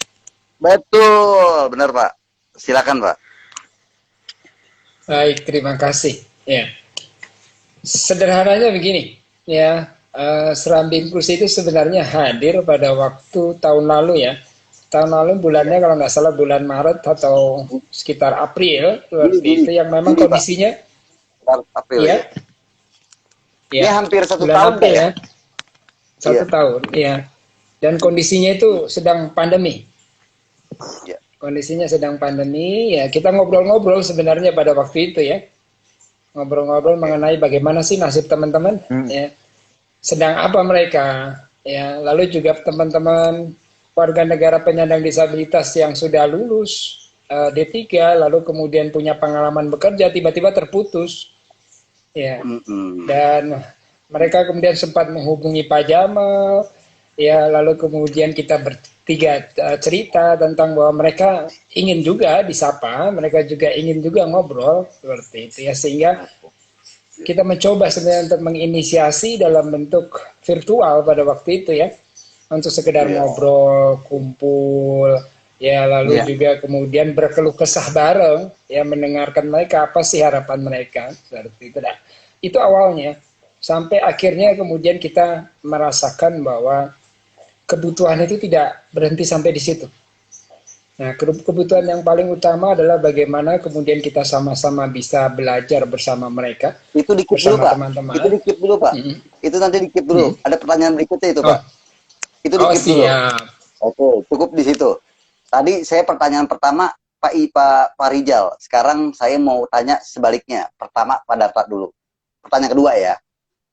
betul, benar Pak. Silakan Pak. Baik, terima kasih. Ya, sederhananya begini, ya, Serambi Inklusi itu sebenarnya hadir pada waktu tahun lalu ya. Tahun lalu bulannya kalau nggak salah bulan Maret atau sekitar April, seperti itu yang memang kondisinya. April ya. Ya, ini hampir 1 bulan tahun April ya. 1 tahun, ya. Dan kondisinya itu sedang pandemi. Ya. Kondisinya sedang pandemi, ya kita ngobrol-ngobrol sebenarnya pada waktu itu ya. Ngobrol-ngobrol mengenai bagaimana sih nasib teman-teman, ya. Sedang apa mereka, ya. Lalu juga teman-teman warga negara penyandang disabilitas yang sudah lulus D3, lalu kemudian punya pengalaman bekerja, tiba-tiba terputus. Ya. Dan mereka kemudian sempat menghubungi Pak Jamal, ya, lalu kemudian kita bertiga cerita tentang bahwa mereka ingin juga disapa, mereka juga ingin juga ngobrol seperti itu ya, sehingga kita mencoba sebenarnya untuk menginisiasi dalam bentuk virtual pada waktu itu ya, untuk sekedar ngobrol, kumpul, ya, lalu juga kemudian berkeluh kesah bareng, ya, mendengarkan mereka apa sih harapan mereka seperti itu. Nah, itu awalnya. Sampai akhirnya kemudian kita merasakan bahwa kebutuhan itu tidak berhenti sampai di situ. Nah, kebutuhan yang paling utama adalah bagaimana kemudian kita sama-sama bisa belajar bersama mereka. Itu dikit dulu Pak. Teman-teman. Itu dikit dulu Pak. Itu nanti dikit dulu. Ada pertanyaan berikutnya itu Pak. Itu dikit dulu. Oke, cukup di situ. Tadi saya pertanyaan pertama Pak Farijal. Sekarang saya mau tanya sebaliknya. Pertama Pak Darta dulu. Pertanyaan kedua ya.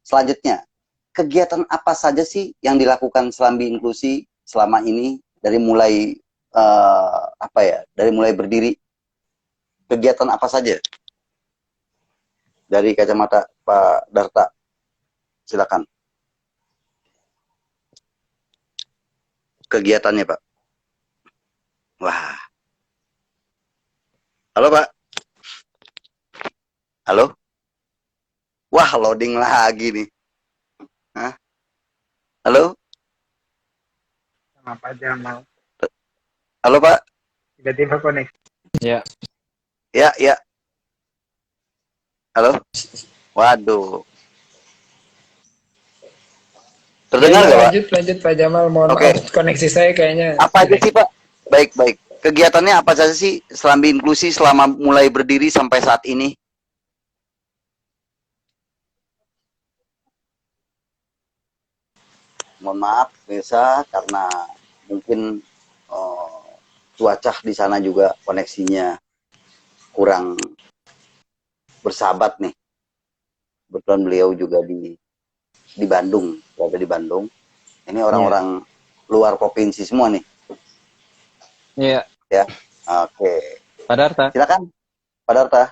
Selanjutnya, kegiatan apa saja sih yang dilakukan Serambi Inklusi selama ini dari mulai dari mulai berdiri? Kegiatan apa saja? Dari kacamata Pak Darta, silakan. Kegiatannya, Pak. Wah. Halo, Pak. Halo? Wah, loading lagi nih. Hah? Halo? Sama Pak Jamal. Halo, Pak. Tiba-tiba koneksi. Ya. Ya. Halo? Waduh. Terdengar nggak, Pak? Lanjut Pak Jamal. Mohon Oke. maaf, koneksi saya kayaknya. Apa aja sih, Pak? Baik. Kegiatannya apa saja sih Serambi Inklusi selama mulai berdiri sampai saat ini? Mohon maaf, Desa, karena mungkin cuaca di sana juga koneksinya kurang bersahabat nih. Kebetulan beliau juga di Bandung, berada di Bandung. Ini orang-orang luar provinsi semua nih. Iya. Ya, oke. Pak Darta. Silakan, Pak Darta.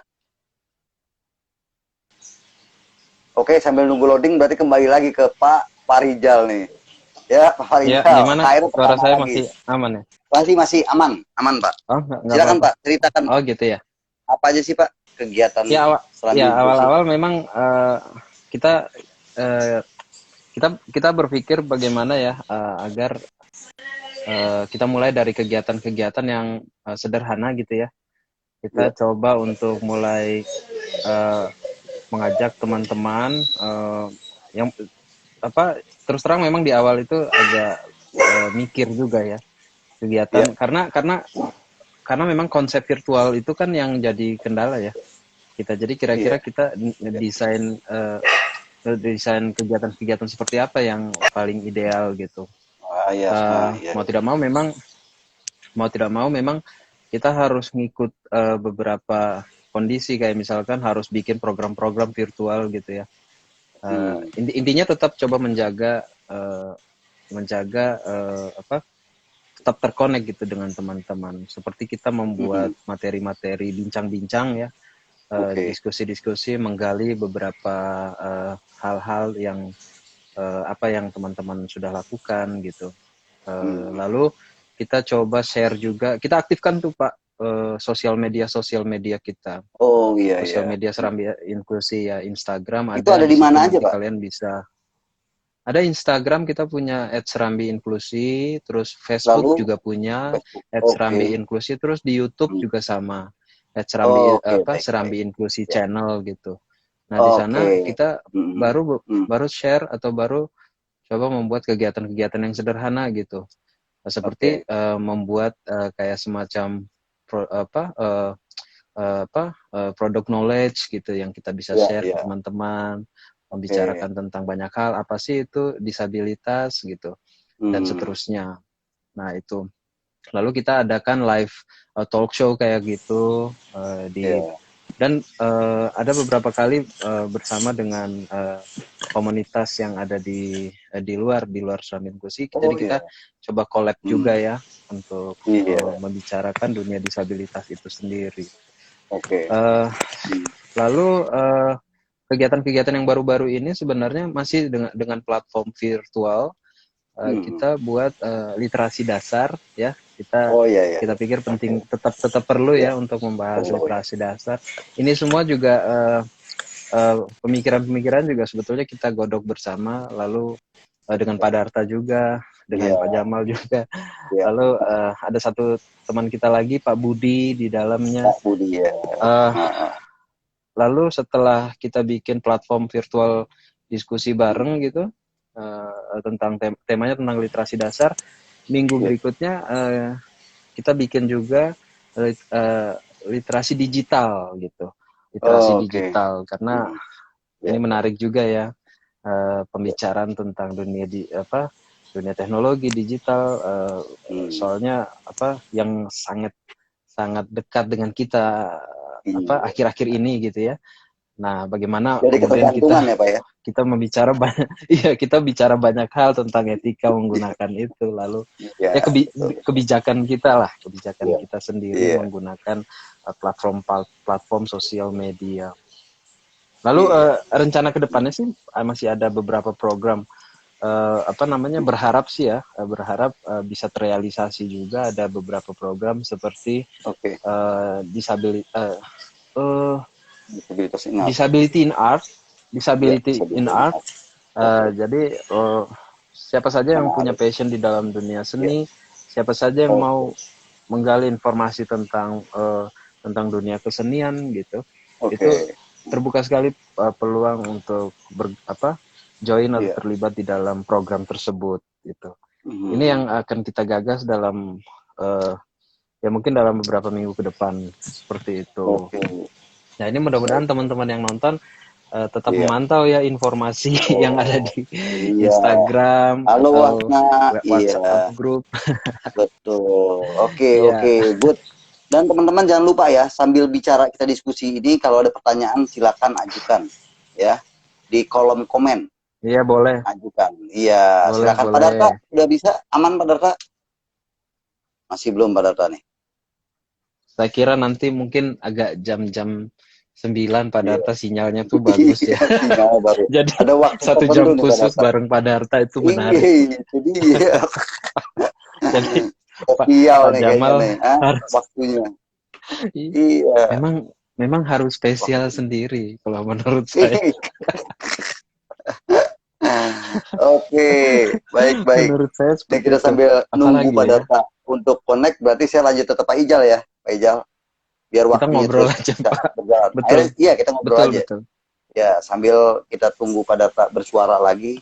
Oke, sambil nunggu loading berarti kembali lagi ke Pak Farijal nih. Ya, Pak Farijal. Ya, gimana? Suara saya lagi. masih aman ya? Masih aman, Pak. Oh, enggak Silakan apa-apa. Pak, ceritakan. Oh, gitu ya. Apa aja sih Pak kegiatan Serambi Inklusi? Awal-awal memang kita berpikir bagaimana ya agar kita mulai dari kegiatan-kegiatan yang sederhana gitu ya. Kita coba untuk mulai mengajak teman-teman yang terus terang memang di awal itu agak mikir juga ya kegiatan karena memang konsep virtual itu kan yang jadi kendala ya kita. Jadi kira-kira kita desain kegiatan-kegiatan seperti apa yang paling ideal gitu. Mau tidak mau memang kita harus ngikut beberapa kondisi, kayak misalkan harus bikin program-program virtual gitu ya. Intinya tetap coba menjaga tetap terkonek gitu dengan teman-teman. Seperti kita membuat materi-materi bincang-bincang ya, diskusi-diskusi, menggali beberapa hal-hal yang yang teman-teman sudah lakukan gitu. Lalu kita coba share juga, kita aktifkan tuh Pak sosial media kita. Oh iya. Sosial media Serambi Inklusi ya, Instagram itu ada di mana aja Pak? Kalian bisa. Ada Instagram, kita punya @Serambi Inklusi, terus Facebook juga punya @Serambi Inklusi, terus di YouTube juga sama Serambi Inklusi Channel gitu. Nah di sana kita baru share atau baru coba membuat kegiatan-kegiatan yang sederhana gitu, seperti membuat kayak semacam product knowledge gitu yang kita bisa share ke teman-teman, membicarakan tentang banyak hal, apa sih itu disabilitas gitu dan seterusnya. Nah itu lalu kita adakan live talk show kayak gitu dan ada beberapa kali bersama dengan komunitas yang ada di luar Serambi Inklusi. Jadi kita coba collab juga ya untuk membicarakan dunia disabilitas itu sendiri. Lalu kegiatan-kegiatan yang baru-baru ini sebenarnya masih dengan platform virtual. Kita buat literasi dasar ya. Kita pikir penting, tetap perlu ya untuk membahas literasi dasar. Ini semua juga pemikiran-pemikiran juga sebetulnya kita godok bersama, lalu dengan Pak Darta juga, dengan Pak Jamal juga. Lalu ada satu teman kita lagi, Pak Budi di dalamnya. Pak Budi Lalu setelah kita bikin platform virtual diskusi bareng gitu, tentang temanya tentang literasi dasar, minggu berikutnya kita bikin juga literasi digital gitu. Digital karena ini menarik juga ya, pembicaraan tentang dunia teknologi digital, soalnya yang sangat dekat dengan kita akhir-akhir ini gitu ya. Nah, bagaimana kemudian kita membicara kita bicara banyak hal tentang etika menggunakan itu, lalu kebijakan kita kita sendiri menggunakan platform sosial media. Lalu rencana kedepannya sih masih ada beberapa program berharap sih ya, berharap bisa terrealisasi juga. Ada beberapa program seperti disability in art, jadi siapa saja yang punya passion di dalam dunia seni, siapa saja yang mau menggali informasi tentang dunia kesenian gitu, itu terbuka sekali peluang untuk join atau terlibat di dalam program tersebut gitu. Ini yang akan kita gagas dalam ya mungkin dalam beberapa minggu ke depan seperti itu. Nah ini mudah-mudahan teman-teman yang nonton tetap memantau ya informasi yang ada di Instagram atau WhatsApp grup. Betul. Oke, good. Dan teman-teman jangan lupa ya, sambil bicara kita diskusi ini, kalau ada pertanyaan silakan ajukan ya di kolom komen. Iya, boleh. Ajukan. Iya, silakan. Pak Darta, udah bisa? Aman Pak Darta? Masih belum Pak Darta nih. Saya kira nanti mungkin agak jam-jam 9 Pak Darta sinyalnya tuh bagus ya. Sinyal baru. Jadi ada waktu 1 jam khusus bareng Pak Darta itu menarik. Jadi Jadi Pak Jamal harus waktunya. Iya. Memang harus spesial sendiri kalau menurut saya. Oke, baik. Menurut saya kita sambil nunggu Pak Darta untuk connect, berarti saya lanjut tetap Pak Ijal ya, Pak Ijal. Biar kita waktunya ngobrol aja, Pak. Betul. Iya, kita ngobrol aja. Betul. Ya, sambil kita tunggu Pak Darta bersuara lagi,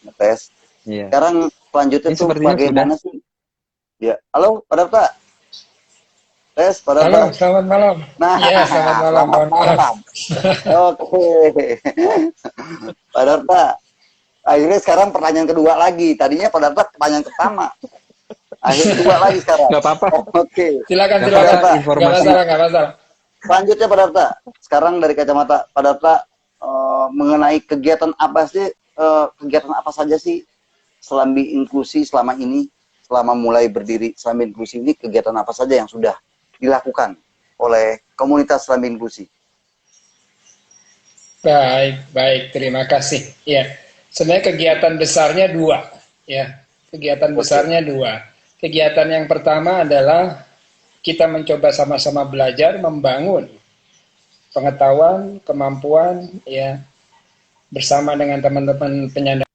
ngetes. Iya. Sekarang selanjutnya tuh bagaimana sih? Ya, halo Pak Darta. Tes, Pak Darta. Halo, selamat malam. Nah, iya, selamat malam. Oke. Pak Darta. Akhirnya sekarang pertanyaan kedua lagi. Tadinya Pak Darta pertanyaan pertama. Akhirnya kedua lagi sekarang. Nggak apa-apa. Oke. Silakan. Informasi. Nggak masalah. Selanjutnya Pak Darta. Sekarang dari kacamata Pak Darta mengenai kegiatan apa saja sih Selambi Inklusi selama ini, selama mulai berdiri Selambi Inklusi ini, kegiatan apa saja yang sudah dilakukan oleh komunitas Selambi Inklusi? Baik, terima kasih. Ya, sebenarnya kegiatan besarnya dua. Ya, kegiatan besarnya dua. Kegiatan yang pertama adalah kita mencoba sama-sama belajar membangun pengetahuan, kemampuan, ya, bersama dengan teman-teman penyandang.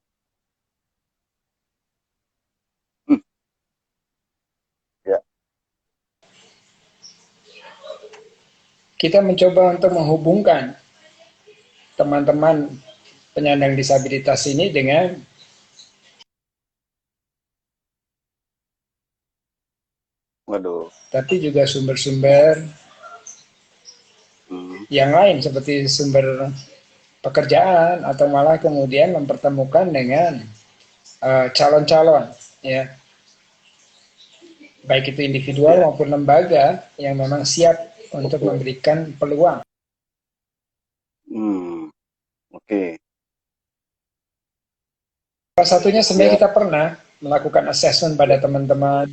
Kita mencoba untuk menghubungkan teman-teman penyandang disabilitas ini dengan tapi juga sumber-sumber yang lain seperti sumber pekerjaan atau malah kemudian mempertemukan dengan calon-calon ya, baik itu individual maupun lembaga yang memang siap untuk memberikan peluang. Salah satunya sebenarnya kita pernah melakukan assessment pada teman-teman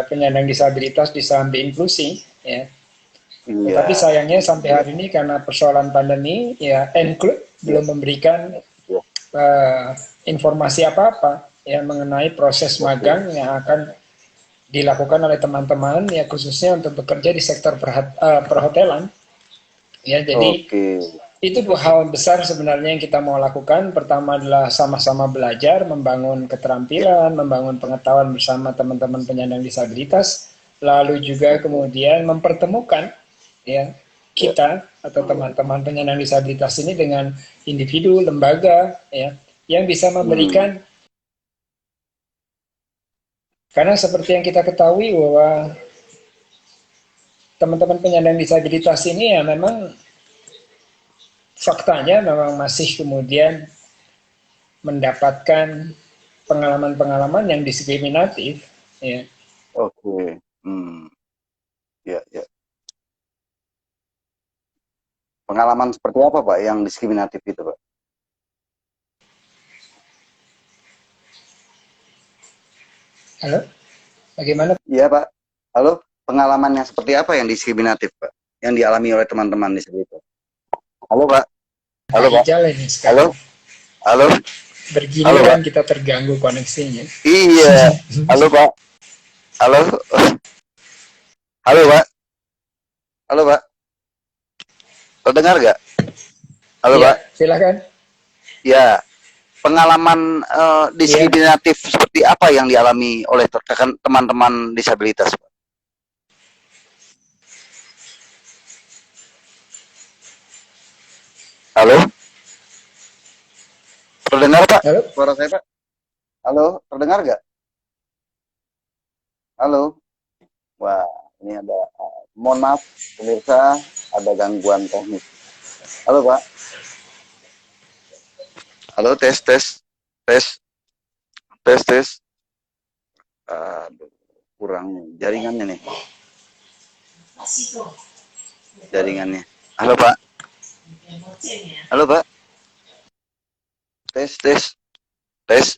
penyandang disabilitas di Selambi Inklusi, ya. Tetapi sayangnya sampai hari ini karena persoalan pandemi, ya, Enclub belum memberikan informasi apa-apa ya mengenai proses magang yang akan dilakukan oleh teman-teman ya khususnya untuk bekerja di sektor perhotelan. Ya, jadi itu dua hal besar sebenarnya yang kita mau lakukan. Pertama adalah sama-sama belajar, membangun keterampilan, membangun pengetahuan bersama teman-teman penyandang disabilitas. Lalu juga kemudian mempertemukan ya kita atau teman-teman penyandang disabilitas ini dengan individu, lembaga ya yang bisa memberikan. Karena seperti yang kita ketahui bahwa teman-teman penyandang disabilitas ini ya memang faktanya memang masih kemudian mendapatkan pengalaman-pengalaman yang diskriminatif. Ya. Ya. Pengalaman seperti apa Pak yang diskriminatif itu Pak? Halo, bagaimana? Iya Pak. Halo, pengalamannya seperti apa yang diskriminatif Pak? Yang dialami oleh teman-teman disabilitas? Halo Pak. Halo Pak. Rijal ini Halo. sekarang. Halo. Bergiliran kita terganggu koneksinya. Iya. Halo Pak. Halo. Halo Pak. Halo Pak. Terdengar nggak? Halo Ya, Pak. silakan. Ya. Pengalaman diskriminatif seperti apa yang dialami oleh teman-teman disabilitas? Halo? Terdengar Pak? Halo? Suara saya Pak? Halo? Terdengar nggak? Halo? Wah, ini ada, mohon maaf pemirsa, ada gangguan teknis. Halo Pak? Halo, tes. Aduh, kurang jaringannya nih. Jaringannya. Halo Pak? Halo Pak? Tes.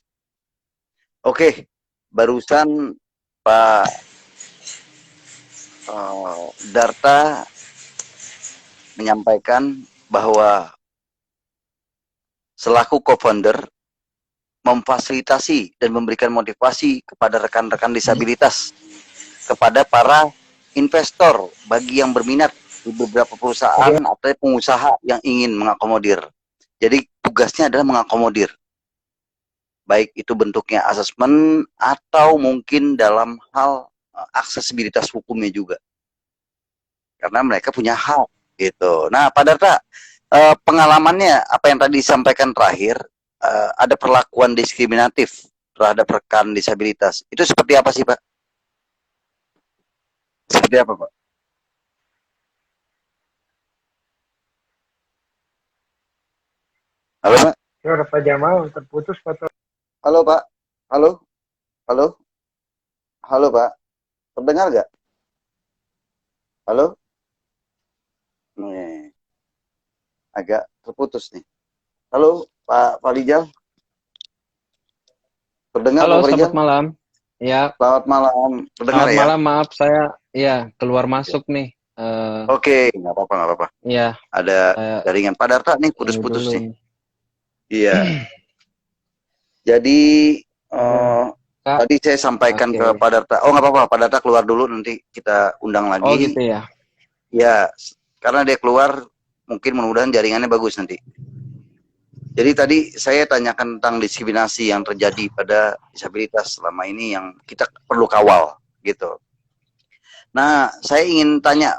Oke, barusan Pak Darta menyampaikan bahwa selaku co-founder memfasilitasi dan memberikan motivasi kepada rekan-rekan disabilitas, kepada para investor bagi yang berminat di beberapa perusahaan atau pengusaha yang ingin mengakomodir. Jadi tugasnya adalah mengakomodir, baik itu bentuknya asesmen atau mungkin dalam hal aksesibilitas hukumnya juga, karena mereka punya hak gitu. Nah, Pak Darta, pengalamannya apa yang tadi disampaikan terakhir, ada perlakuan diskriminatif terhadap rekan disabilitas, itu seperti apa sih Pak? Seperti apa Pak? Halo Pak? Ya, udah Pak Jamal terputus foto. Halo Pak? Halo? Halo Pak? Terdengar nggak? Halo? Nih, agak terputus nih. Halo Pak Farijal? Terdengar Halo, Pak Farijal? selamat malam. Ya, Selamat malam. Terdengar selamat ya? malam. Maaf saya keluar masuk nih. Oke, nggak apa-apa. Iya, Ada jaringan Pak Darta nih putus-putus dulu nih. Iya. Jadi tadi saya sampaikan ke Pak Darta. Oh nggak apa-apa, Pak Darta keluar dulu, nanti kita undang lagi. Oh gitu ya. Ya, karena dia keluar, mungkin mudah-mudahan jaringannya bagus nanti. Jadi tadi saya tanyakan tentang diskriminasi yang terjadi pada disabilitas selama ini yang kita perlu kawal gitu. Nah, saya ingin tanya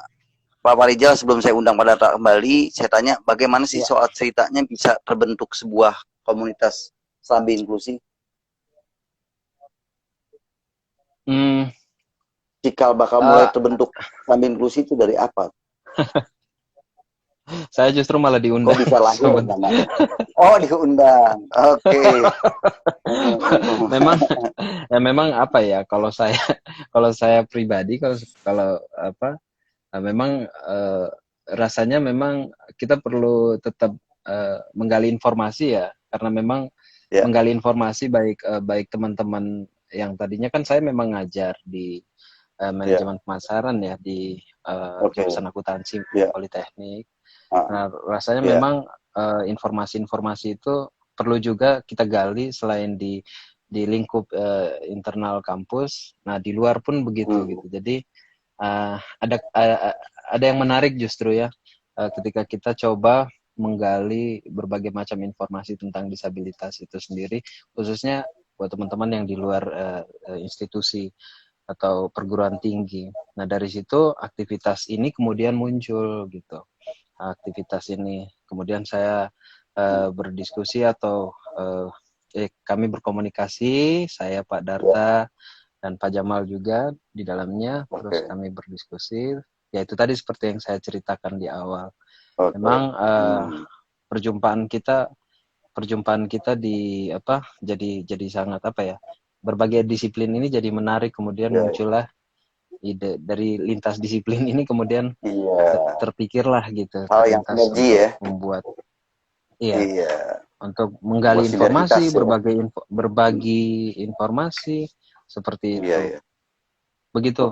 Pak Farijal, sebelum saya undang Pak Darta kembali, saya tanya bagaimana sih soal ceritanya bisa terbentuk sebuah komunitas Serambi Inklusi? Cikal bakal mulai terbentuk Serambi Inklusi itu dari apa? Saya justru malah diundang. Kok bisa lahir namanya? Oh, diundang. Oke. memang apa ya, kalau saya pribadi, kalau apa, memang rasanya memang kita perlu tetap menggali informasi ya, karena memang menggali informasi baik teman-teman yang tadinya kan saya memang ngajar di manajemen pemasaran ya di jurusan akuntansi Politeknik. Nah, rasanya memang informasi-informasi itu perlu juga kita gali selain di lingkup internal kampus. Nah, di luar pun begitu gitu. Jadi ada yang menarik justru ya, ketika kita coba menggali berbagai macam informasi tentang disabilitas itu sendiri, khususnya buat teman-teman yang di luar institusi atau perguruan tinggi. Nah, dari situ aktivitas ini kemudian muncul gitu. Aktivitas ini kemudian saya berdiskusi atau kami berkomunikasi, saya, Pak Darta dan Pak Jamal juga di dalamnya. Terus kami berdiskusi, ya itu tadi seperti yang saya ceritakan di awal. Memang perjumpaan kita di apa, jadi sangat apa ya, berbagai disiplin ini jadi menarik, kemudian muncullah ide dari lintas disiplin ini, kemudian terpikirlah gitu hal yang sinergi ya, membuat untuk menggali informasi, berbagi informasi seperti itu. Begitu.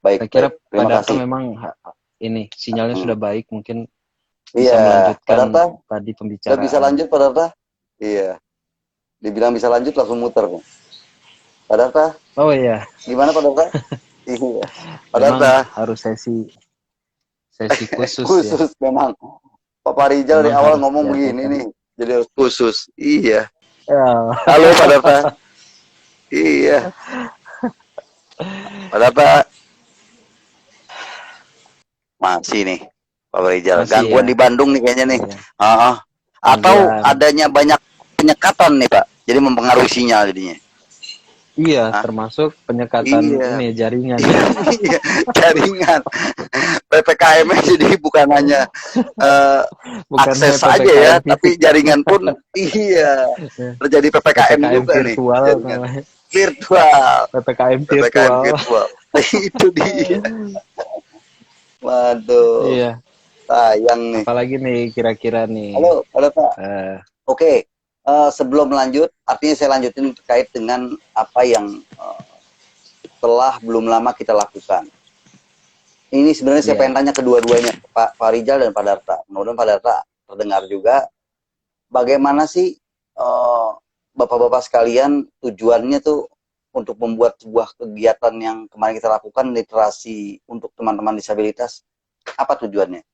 Baik. Saya kira Pak Darta memang ini sinyalnya sudah baik, mungkin bisa Iya, melanjutkan Pak Darta, tadi udah pembicaraan. bisa lanjut Pak Darta? Iya, dibilang bisa lanjut langsung muter. Pak Darta, Oh iya, gimana Pak Darta? Iya, Pak memang Darta, harus sesi khusus ya. khusus memang. Pak Rijal dari Memang awal harus ngomong begini diadakan. nih, jadi harus khusus. Iya. Ya. Halo Pak Darta. Iya, Pak Darta. Masih nih, Pak Rijal. Masih Gangguan ya. di Bandung nih kayaknya nih. Iya. Atau Gangguan. adanya banyak penyekatan nih Pak, jadi mempengaruhi sinyal jadinya. Iya, Hah? termasuk penyekatan Iya. ini jaringan. Iya, jaringan. PPKM jadi bukan hanya Bukan akses hanya aja ya, PPKM tapi fisik. jaringan pun iya terjadi PPKM juga virtual nih. Jaringan. namanya. Virtual. PPKM PPKM virtual. virtual. Itu dia. Waduh. Iya. Sayang nih. Apalagi nih kira-kira nih. Halo Pak. Oke. Sebelum lanjut, artinya saya lanjutin terkait dengan apa yang telah belum lama kita lakukan. Ini sebenarnya saya pengen tanya kedua-duanya, Pak Rijal dan Pak Darta. Mudah-mudahan Pak Darta terdengar juga. Bagaimana sih Bapak-Bapak sekalian tujuannya tuh untuk membuat sebuah kegiatan yang kemarin kita lakukan, literasi untuk teman-teman disabilitas? Apa tujuannya?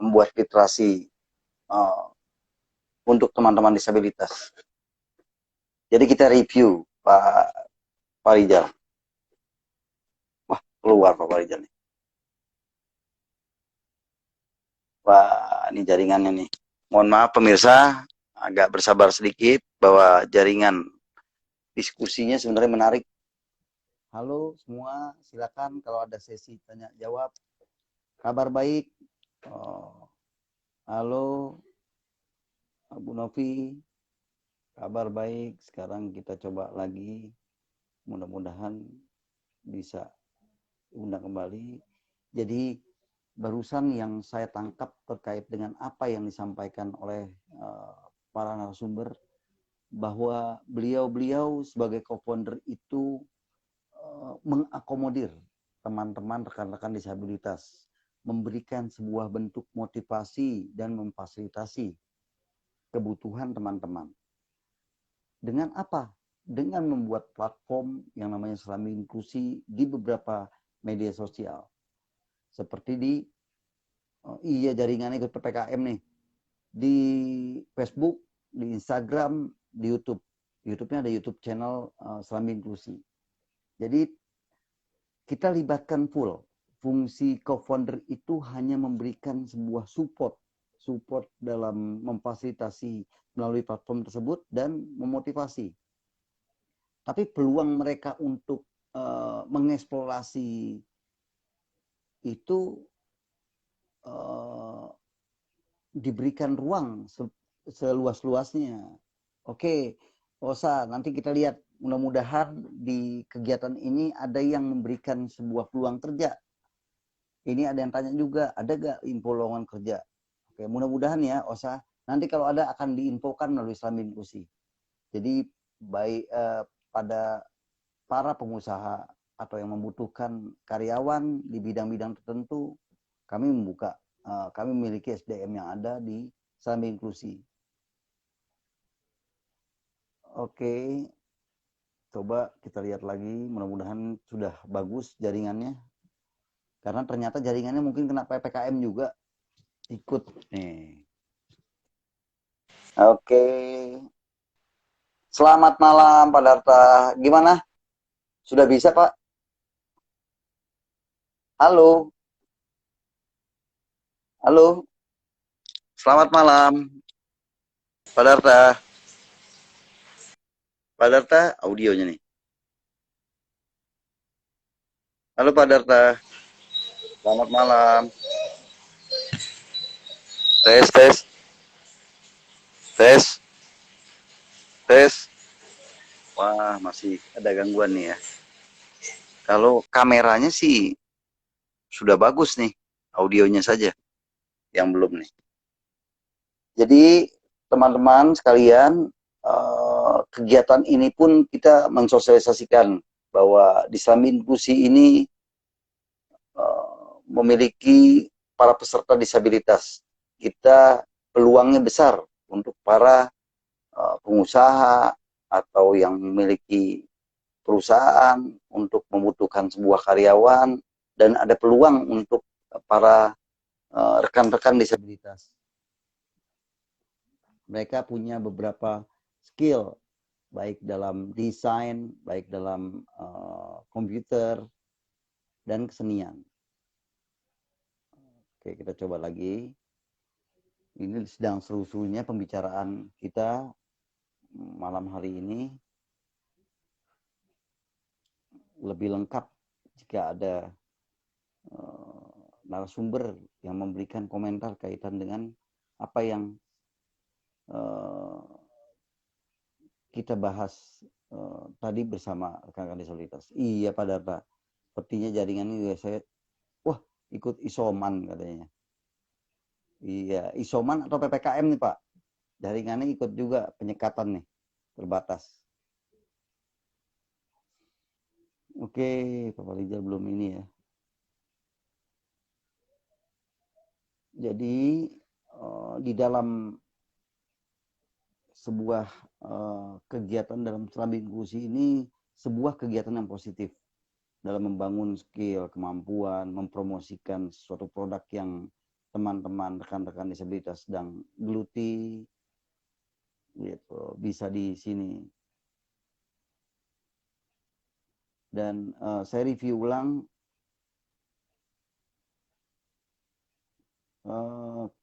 Membuat literasi untuk teman-teman disabilitas. Jadi kita review, Pak Rijal. Wah, keluar Pak Rijal nih. Wah, ini jaringannya nih. Mohon maaf pemirsa, agak bersabar sedikit bahwa jaringan diskusinya sebenarnya menarik. Halo semua, silakan kalau ada sesi tanya jawab. Kabar baik. Halo Bu Novi, kabar baik. Sekarang kita coba lagi, mudah-mudahan bisa undang kembali. Jadi barusan yang saya tangkap terkait dengan apa yang disampaikan oleh para narasumber, bahwa beliau-beliau sebagai co-founder itu mengakomodir teman-teman rekan-rekan disabilitas, memberikan sebuah bentuk motivasi dan memfasilitasi kebutuhan teman-teman. Dengan apa? Dengan membuat platform yang namanya Serambi Inklusi di beberapa media sosial. Seperti di jaringan ikut PPKM nih. Di Facebook, di Instagram, di YouTube. YouTube-nya ada YouTube channel Serambi Inklusi. Jadi kita libatkan full. Fungsi co-founder itu hanya memberikan sebuah support dalam memfasilitasi melalui platform tersebut dan memotivasi. Tapi peluang mereka untuk mengeksplorasi itu diberikan ruang seluas-luasnya. Oke, Osa, nanti kita lihat, mudah-mudahan di kegiatan ini ada yang memberikan sebuah peluang kerja. Ini ada yang tanya juga, ada gak info lowongan kerja? Oke, mudah-mudahan ya Osa, nanti kalau ada akan diinfokan melalui Serambi Inklusi. Jadi baik pada para pengusaha atau yang membutuhkan karyawan di bidang-bidang tertentu, kami membuka, kami memiliki SDM yang ada di Serambi Inklusi. Oke, coba kita lihat lagi, mudah-mudahan sudah bagus jaringannya. Karena ternyata jaringannya mungkin kena PPKM juga. Ikut nih. Oke. Selamat malam Pak Darta. Gimana? Sudah bisa Pak? Halo. Halo. Selamat malam. Pak Darta. Pak Darta, audionya nih. Halo Pak Darta. Selamat malam. Tes, tes. Tes. Tes. Wah, masih ada gangguan nih ya. Kalau kameranya sih sudah bagus nih. Audionya saja yang belum nih. Jadi teman-teman sekalian, kegiatan ini pun kita mensosialisasikan bahwa di Serambi Inklusi ini memiliki para peserta disabilitas kita peluangnya besar untuk para pengusaha atau yang memiliki perusahaan untuk membutuhkan sebuah karyawan, dan ada peluang untuk para rekan-rekan disabilitas. Mereka punya beberapa skill, baik dalam desain, baik dalam komputer, dan kesenian. Oke, kita coba lagi. Ini sedang seru-serunya pembicaraan kita malam hari ini. Lebih lengkap jika ada narasumber yang memberikan komentar kaitan dengan apa yang kita bahas tadi bersama rekan-rekan disabilitas. Iya Pak Darta, sepertinya jaringan ini saya, wah ikut isoman katanya. Iya, isoman atau PPKM nih Pak, jaringannya ikut juga penyekatan nih, terbatas. Oke, Pak Rijal belum ini ya. Jadi di dalam sebuah kegiatan dalam serambi inklusi ini sebuah kegiatan yang positif dalam membangun skill, kemampuan, mempromosikan suatu produk yang teman-teman rekan-rekan disabilitas sedang geluti, gitu, bisa di sini. Dan saya review ulang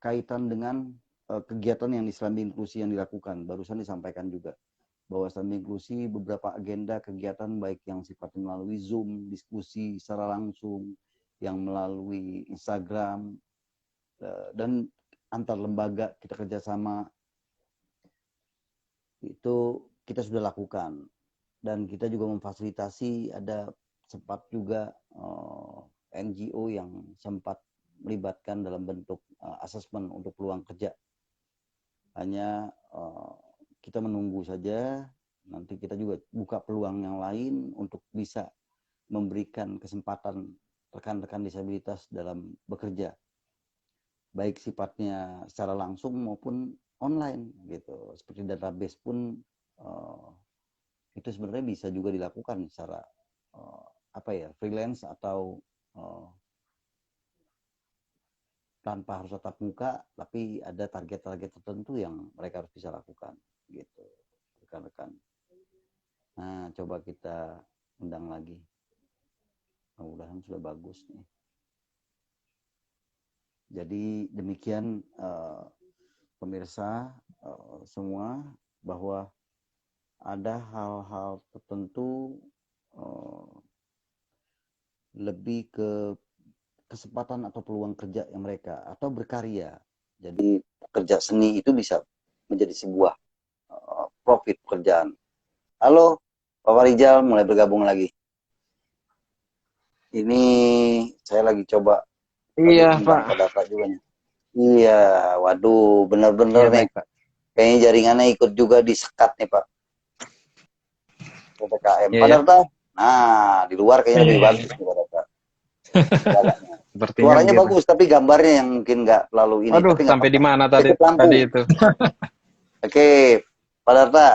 kaitan dengan kegiatan yang di Serambi Inklusi yang dilakukan. Barusan disampaikan juga bahwa Serambi Inklusi beberapa agenda kegiatan baik yang sifatnya melalui Zoom, diskusi secara langsung, yang melalui Instagram, dan antar lembaga kita kerjasama, itu kita sudah lakukan. Dan kita juga memfasilitasi, ada sempat juga NGO yang sempat melibatkan dalam bentuk asesmen untuk peluang kerja. Hanya kita menunggu saja, nanti kita juga buka peluang yang lain untuk bisa memberikan kesempatan rekan-rekan disabilitas dalam bekerja, baik sifatnya secara langsung maupun online gitu. Seperti database pun itu sebenarnya bisa juga dilakukan secara freelance atau tanpa harus tatap muka, tapi ada target-target tertentu yang mereka harus bisa lakukan gitu, rekan-rekan. Nah, coba kita undang lagi. Mudah-mudahan sudah bagus nih. Jadi demikian pemirsa semua, bahwa ada hal-hal tertentu lebih ke kesempatan atau peluang kerja yang mereka, atau berkarya. Jadi pekerja seni itu bisa menjadi sebuah profit pekerjaan. Halo, Pak Rijal mulai bergabung lagi. Ini saya lagi coba. Iya Pak. Data juga nih. Iya, waduh, bener-bener Iya, nih. Pak. Kayaknya jaringannya ikut juga disekat nih Pak. PPKM. Iya, Pak ya. Darta, nah di luar kayaknya lebih bagus nih Pak Darta. Sepertinya Suaranya gitu. bagus, tapi gambarnya yang mungkin nggak terlalu ini. Aduh, tapi sampai di mana tadi itu? Oke, Pak Darta.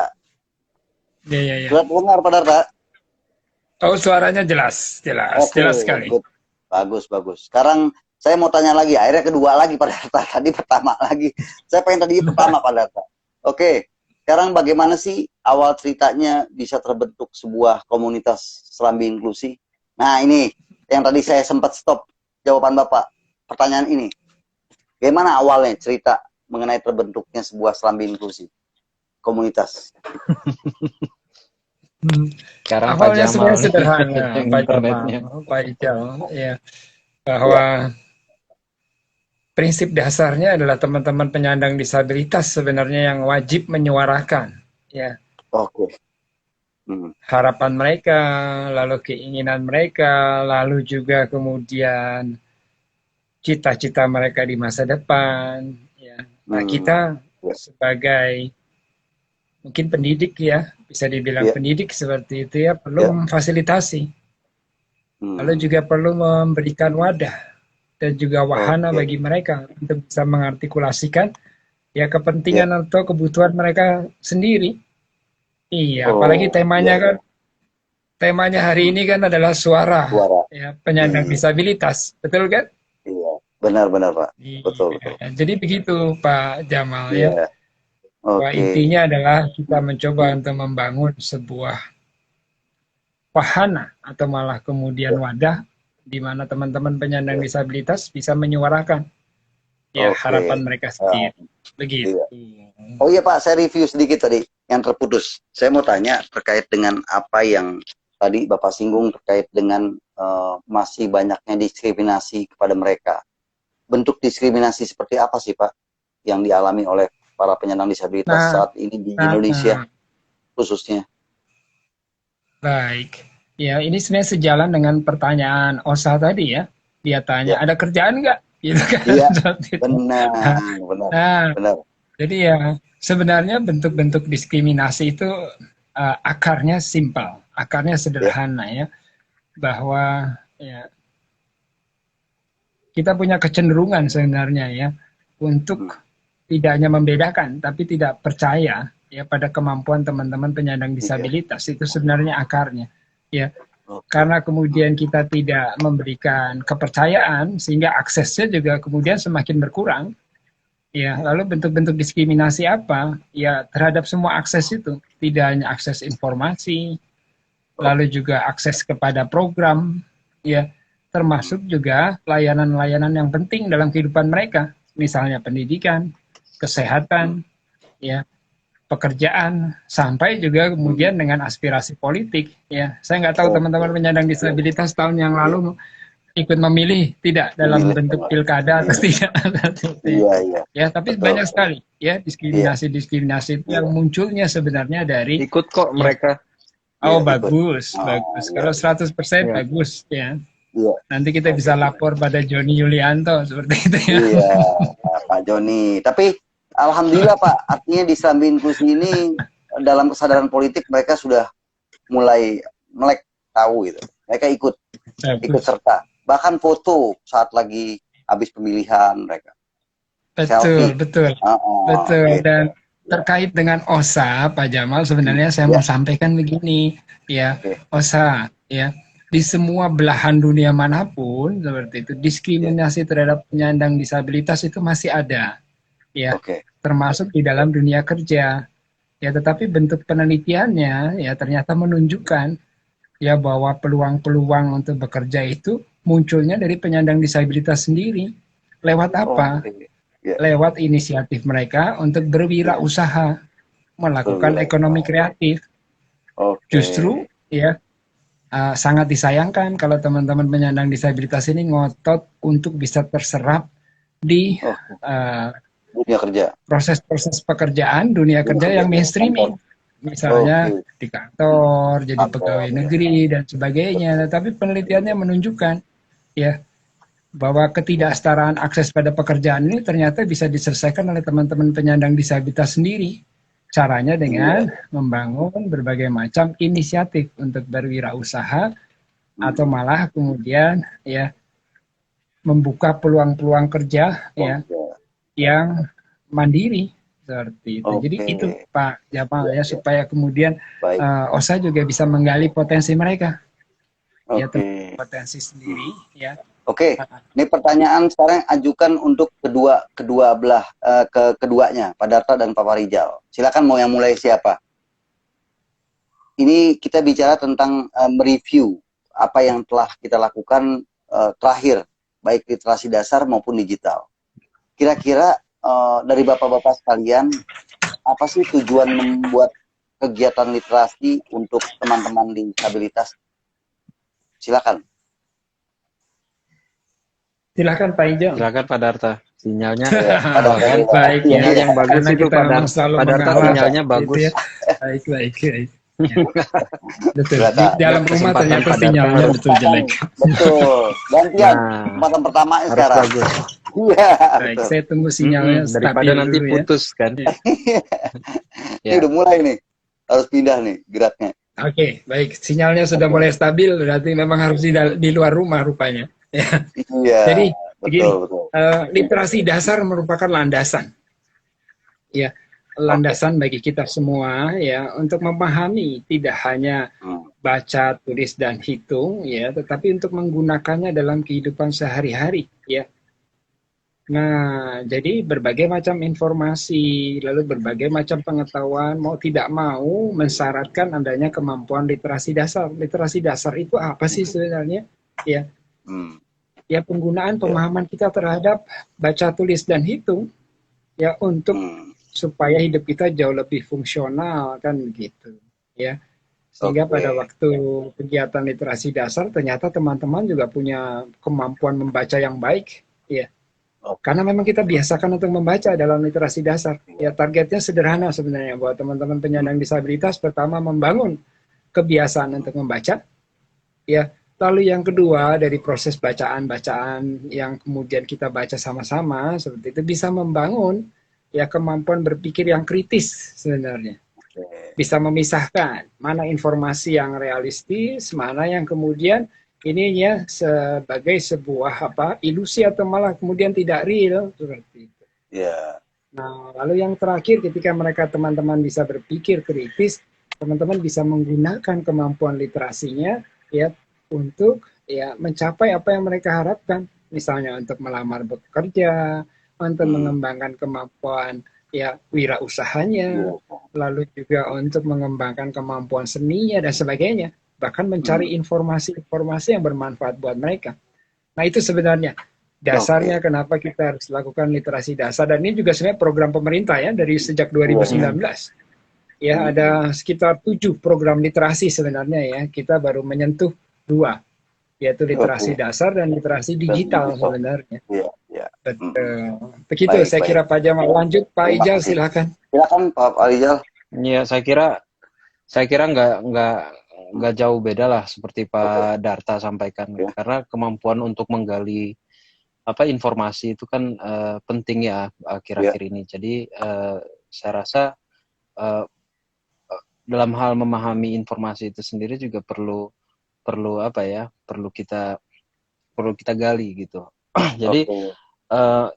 Ya. Surat dengar Pak Darta. Oh, suaranya jelas jelas sekali. Good. Bagus. Sekarang saya mau tanya lagi, akhirnya kedua lagi Pak Darta. Tadi pertama lagi. Saya pengen tadi pertama Pak Darta. Oke, sekarang bagaimana sih awal ceritanya bisa terbentuk sebuah komunitas Serambi Inklusi? Nah ini, yang tadi saya sempat stop jawaban Bapak. Pertanyaan ini, bagaimana awalnya cerita mengenai terbentuknya sebuah Serambi Inklusi? Komunitas. Sekarang Awalnya Pak Jamal sebenarnya sederhana, Pak internetnya. Jamal, Pak Ijal, ya, bahwa prinsip dasarnya adalah teman-teman penyandang disabilitas sebenarnya yang wajib menyuarakan, ya, Oke. harapan mereka, lalu keinginan mereka, lalu juga kemudian cita-cita mereka di masa depan, ya. Nah, kita sebagai mungkin pendidik, ya, bisa dibilang pendidik seperti itu, ya, perlu memfasilitasi, lalu juga perlu memberikan wadah dan juga wahana Oke. bagi mereka untuk bisa mengartikulasikan ya kepentingan atau kebutuhan mereka sendiri. Iya, apalagi temanya hari ini kan adalah suara Suara. ya penyandang disabilitas, betul kan? Iya, benar-benar Pak. Betul, betul. Iya. Jadi begitu Pak Jamal ya. Iya. Bahwa Oke. intinya adalah kita mencoba untuk membangun sebuah wahana atau malah kemudian wadah di mana teman-teman penyandang disabilitas bisa menyuarakan ya Oke. harapan mereka sendiri. Begitu. Iya. Oh iya Pak, saya review sedikit tadi yang terputus. Saya mau tanya terkait dengan apa yang tadi Bapak singgung terkait dengan masih banyaknya diskriminasi kepada mereka. Bentuk diskriminasi seperti apa sih Pak yang dialami oleh para penyandang disabilitas saat ini di Indonesia khususnya? Baik. Ya, ini sebenarnya sejalan dengan pertanyaan Osa tadi ya. Dia tanya, ada kerjaan nggak? Gitu kan? Iya, benar. Benar. Jadi ya, sebenarnya bentuk-bentuk diskriminasi itu akarnya simpel, akarnya sederhana ya. Bahwa ya, kita punya kecenderungan sebenarnya ya, untuk tidak hanya membedakan, tapi tidak percaya ya pada kemampuan teman-teman penyandang disabilitas. Itu sebenarnya akarnya ya. Karena kemudian kita tidak memberikan kepercayaan sehingga aksesnya juga kemudian semakin berkurang ya. Lalu bentuk-bentuk diskriminasi apa ya terhadap semua akses itu, tidak hanya akses informasi, lalu juga akses kepada program ya, termasuk juga layanan-layanan yang penting dalam kehidupan mereka, misalnya pendidikan, kesehatan ya, pekerjaan, sampai juga kemudian dengan aspirasi politik ya. Saya nggak tahu teman-teman penyandang disabilitas tahun yang lalu ikut memilih tidak dalam bentuk pilkada atau tidak. Ya, tapi banyak sekali ya diskriminasi yang munculnya sebenarnya dari ikut kok mereka. Oh bagus. Kalau 100% bagus ya. Nanti kita bisa lapor pada Joni Yulianto seperti itu ya. Iya, Pak Joni. Tapi alhamdulillah Pak, artinya di Serambi Inklusi ini dalam kesadaran politik mereka sudah mulai melek tahu gitu. Mereka ikut serta. Bahkan foto saat lagi habis pemilihan mereka. Betul. Dan terkait dengan OSA, Pak Jamal, sebenarnya saya mau sampaikan begini, ya, OSA, ya, di semua belahan dunia manapun seperti itu diskriminasi terhadap penyandang disabilitas itu masih ada. Ya, termasuk di dalam dunia kerja. Ya, tetapi bentuk penelitiannya ya ternyata menunjukkan ya bahwa peluang-peluang untuk bekerja itu munculnya dari penyandang disabilitas sendiri. Lewat apa? Lewat inisiatif mereka untuk berwirausaha, melakukan ekonomi kreatif. Justru ya sangat disayangkan kalau teman-teman penyandang disabilitas ini ngotot untuk bisa terserap di dunia kerja, proses-proses pekerjaan dunia kerja yang mainstreaming, misalnya di kantor, jadi pegawai negeri dan sebagainya. Tapi penelitiannya menunjukkan ya bahwa ketidaksetaraan akses pada pekerjaan ini ternyata bisa diselesaikan oleh teman-teman penyandang disabilitas sendiri. Caranya dengan membangun berbagai macam inisiatif untuk berwirausaha atau malah kemudian ya membuka peluang-peluang kerja ya yang mandiri seperti itu. Jadi itu Pak Jamal ya supaya kemudian OSA juga bisa menggali potensi mereka. Ya potensi sendiri ya. Ini pertanyaan sekarang ajukan untuk keduanya, Pak Darta dan Pak Farijal. Silakan mau yang mulai siapa? Ini kita bicara tentang mereview apa yang telah kita lakukan terakhir, baik literasi dasar maupun digital. Kira-kira dari bapak-bapak sekalian, apa sih tujuan membuat kegiatan literasi untuk teman-teman disabilitas? Silakan. Silakan Pak Ijo. Silakan Pak Darta. Sinyalnya baik sinyal yang bagus itu Pak Darta sinyalnya bagus. Baik. Betul. Di dalam rumah ternyata sinyalnya betul jelek. Betul. Gantian kesempatan pertama sekarang. Iya. Baik, saya tunggu sinyalnya daripada nanti putus kan. Ini udah mulai nih. Harus pindah nih geraknya. Oke, baik. Sinyalnya sudah mulai stabil, berarti memang harus di luar rumah rupanya. Ya. Iya. Jadi Begini, betul. literasi dasar merupakan landasan, ya, landasan bagi kita semua, ya, untuk memahami tidak hanya baca, tulis, dan hitung, ya, tetapi untuk menggunakannya dalam kehidupan sehari-hari, ya. Nah, jadi berbagai macam informasi, lalu berbagai macam pengetahuan, mau tidak mau mensyaratkan adanya kemampuan literasi dasar. Literasi dasar itu apa sih sebenarnya? Ya, ya penggunaan pemahaman kita terhadap baca, tulis, dan hitung, ya, untuk supaya hidup kita jauh lebih fungsional, kan begitu, ya. Sehingga pada waktu kegiatan literasi dasar ternyata teman-teman juga punya kemampuan membaca yang baik, ya. Karena memang kita biasakan untuk membaca dalam literasi dasar. Ya, targetnya sederhana sebenarnya buat teman-teman penyandang disabilitas. Pertama, membangun kebiasaan untuk membaca. Ya, lalu yang kedua, dari proses bacaan-bacaan yang kemudian kita baca sama-sama seperti itu bisa membangun ya kemampuan berpikir yang kritis sebenarnya. Bisa memisahkan mana informasi yang realistis, mana yang kemudian ininya sebagai sebuah ilusi atau malah kemudian tidak real seperti itu. Nah, lalu yang terakhir ketika mereka teman-teman bisa berpikir kritis, teman-teman bisa menggunakan kemampuan literasinya ya untuk ya mencapai apa yang mereka harapkan, misalnya untuk melamar bekerja, untuk mengembangkan kemampuan ya wirausahanya, lalu juga untuk mengembangkan kemampuan seninya dan sebagainya. Bahkan mencari informasi-informasi yang bermanfaat buat mereka. Nah, itu sebenarnya dasarnya kenapa kita harus lakukan literasi dasar. Dan ini juga sebenarnya program pemerintah ya dari sejak 2019. Ya, ada sekitar 7 program literasi sebenarnya ya. Kita baru menyentuh 2, yaitu literasi dasar dan literasi digital sebenarnya. Betul. Begitu saya kira Pak Jamal. Lanjut Pak Ijal, silakan. Silakan Pak Ijal. Ya, saya kira nggak jauh beda lah seperti Pak Darta sampaikan, karena kemampuan untuk menggali informasi itu kan penting ya akhir-akhir ini. Jadi saya rasa dalam hal memahami informasi itu sendiri juga perlu kita gali gitu. Jadi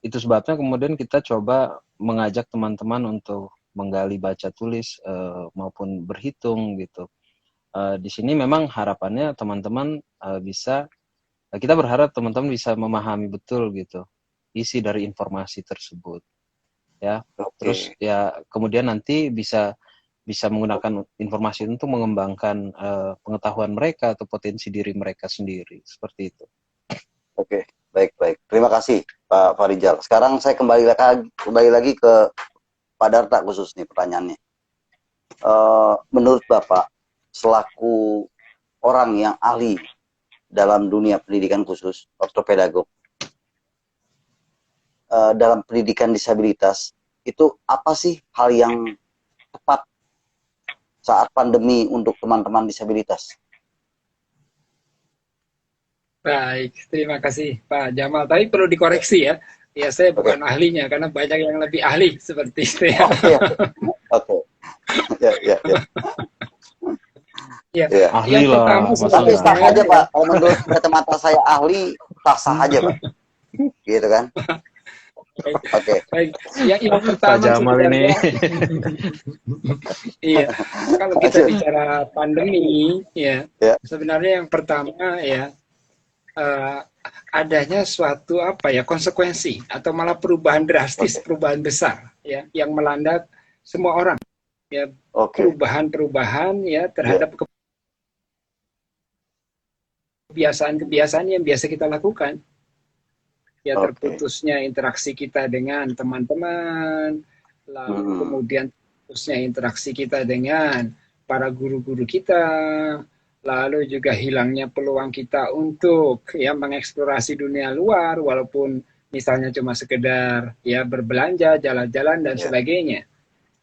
itu sebabnya kemudian kita coba mengajak teman-teman untuk menggali baca tulis maupun berhitung gitu. Di sini memang harapannya teman-teman kita berharap teman-teman bisa memahami betul gitu isi dari informasi tersebut ya. Terus ya kemudian nanti bisa menggunakan informasi itu untuk mengembangkan pengetahuan mereka atau potensi diri mereka sendiri seperti itu. Baik. Terima kasih Pak Farijal. Sekarang saya kembali lagi ke Pak Darta khusus nih pertanyaannya. Menurut Bapak selaku orang yang ahli dalam dunia pendidikan khusus, ortopedagog, dalam pendidikan disabilitas, itu apa sih hal yang tepat saat pandemi untuk teman-teman disabilitas? Baik, terima kasih Pak Jamal. Tapi perlu dikoreksi ya. Ya, saya bukan ahlinya, karena banyak yang lebih ahli seperti itu ya. Ya, ahli lah. Tapi sah aja Pak. Kalau menurut kacamata saya ahli, sah aja Pak. Gitu kan? Baik. Yang pertama Pak Jamal ini. Iya. Kalau kita bicara pandemi, ya, sebenarnya yang pertama ya adanya suatu konsekuensi atau malah perubahan drastis, perubahan besar ya yang melanda semua orang. Ya, perubahan ya terhadap kebiasaan-kebiasaan yang biasa kita lakukan. Ya, terputusnya interaksi kita dengan teman-teman, lalu kemudian terputusnya interaksi kita dengan para guru-guru kita, lalu juga hilangnya peluang kita untuk ya mengeksplorasi dunia luar, walaupun misalnya cuma sekedar ya berbelanja, jalan-jalan dan sebagainya.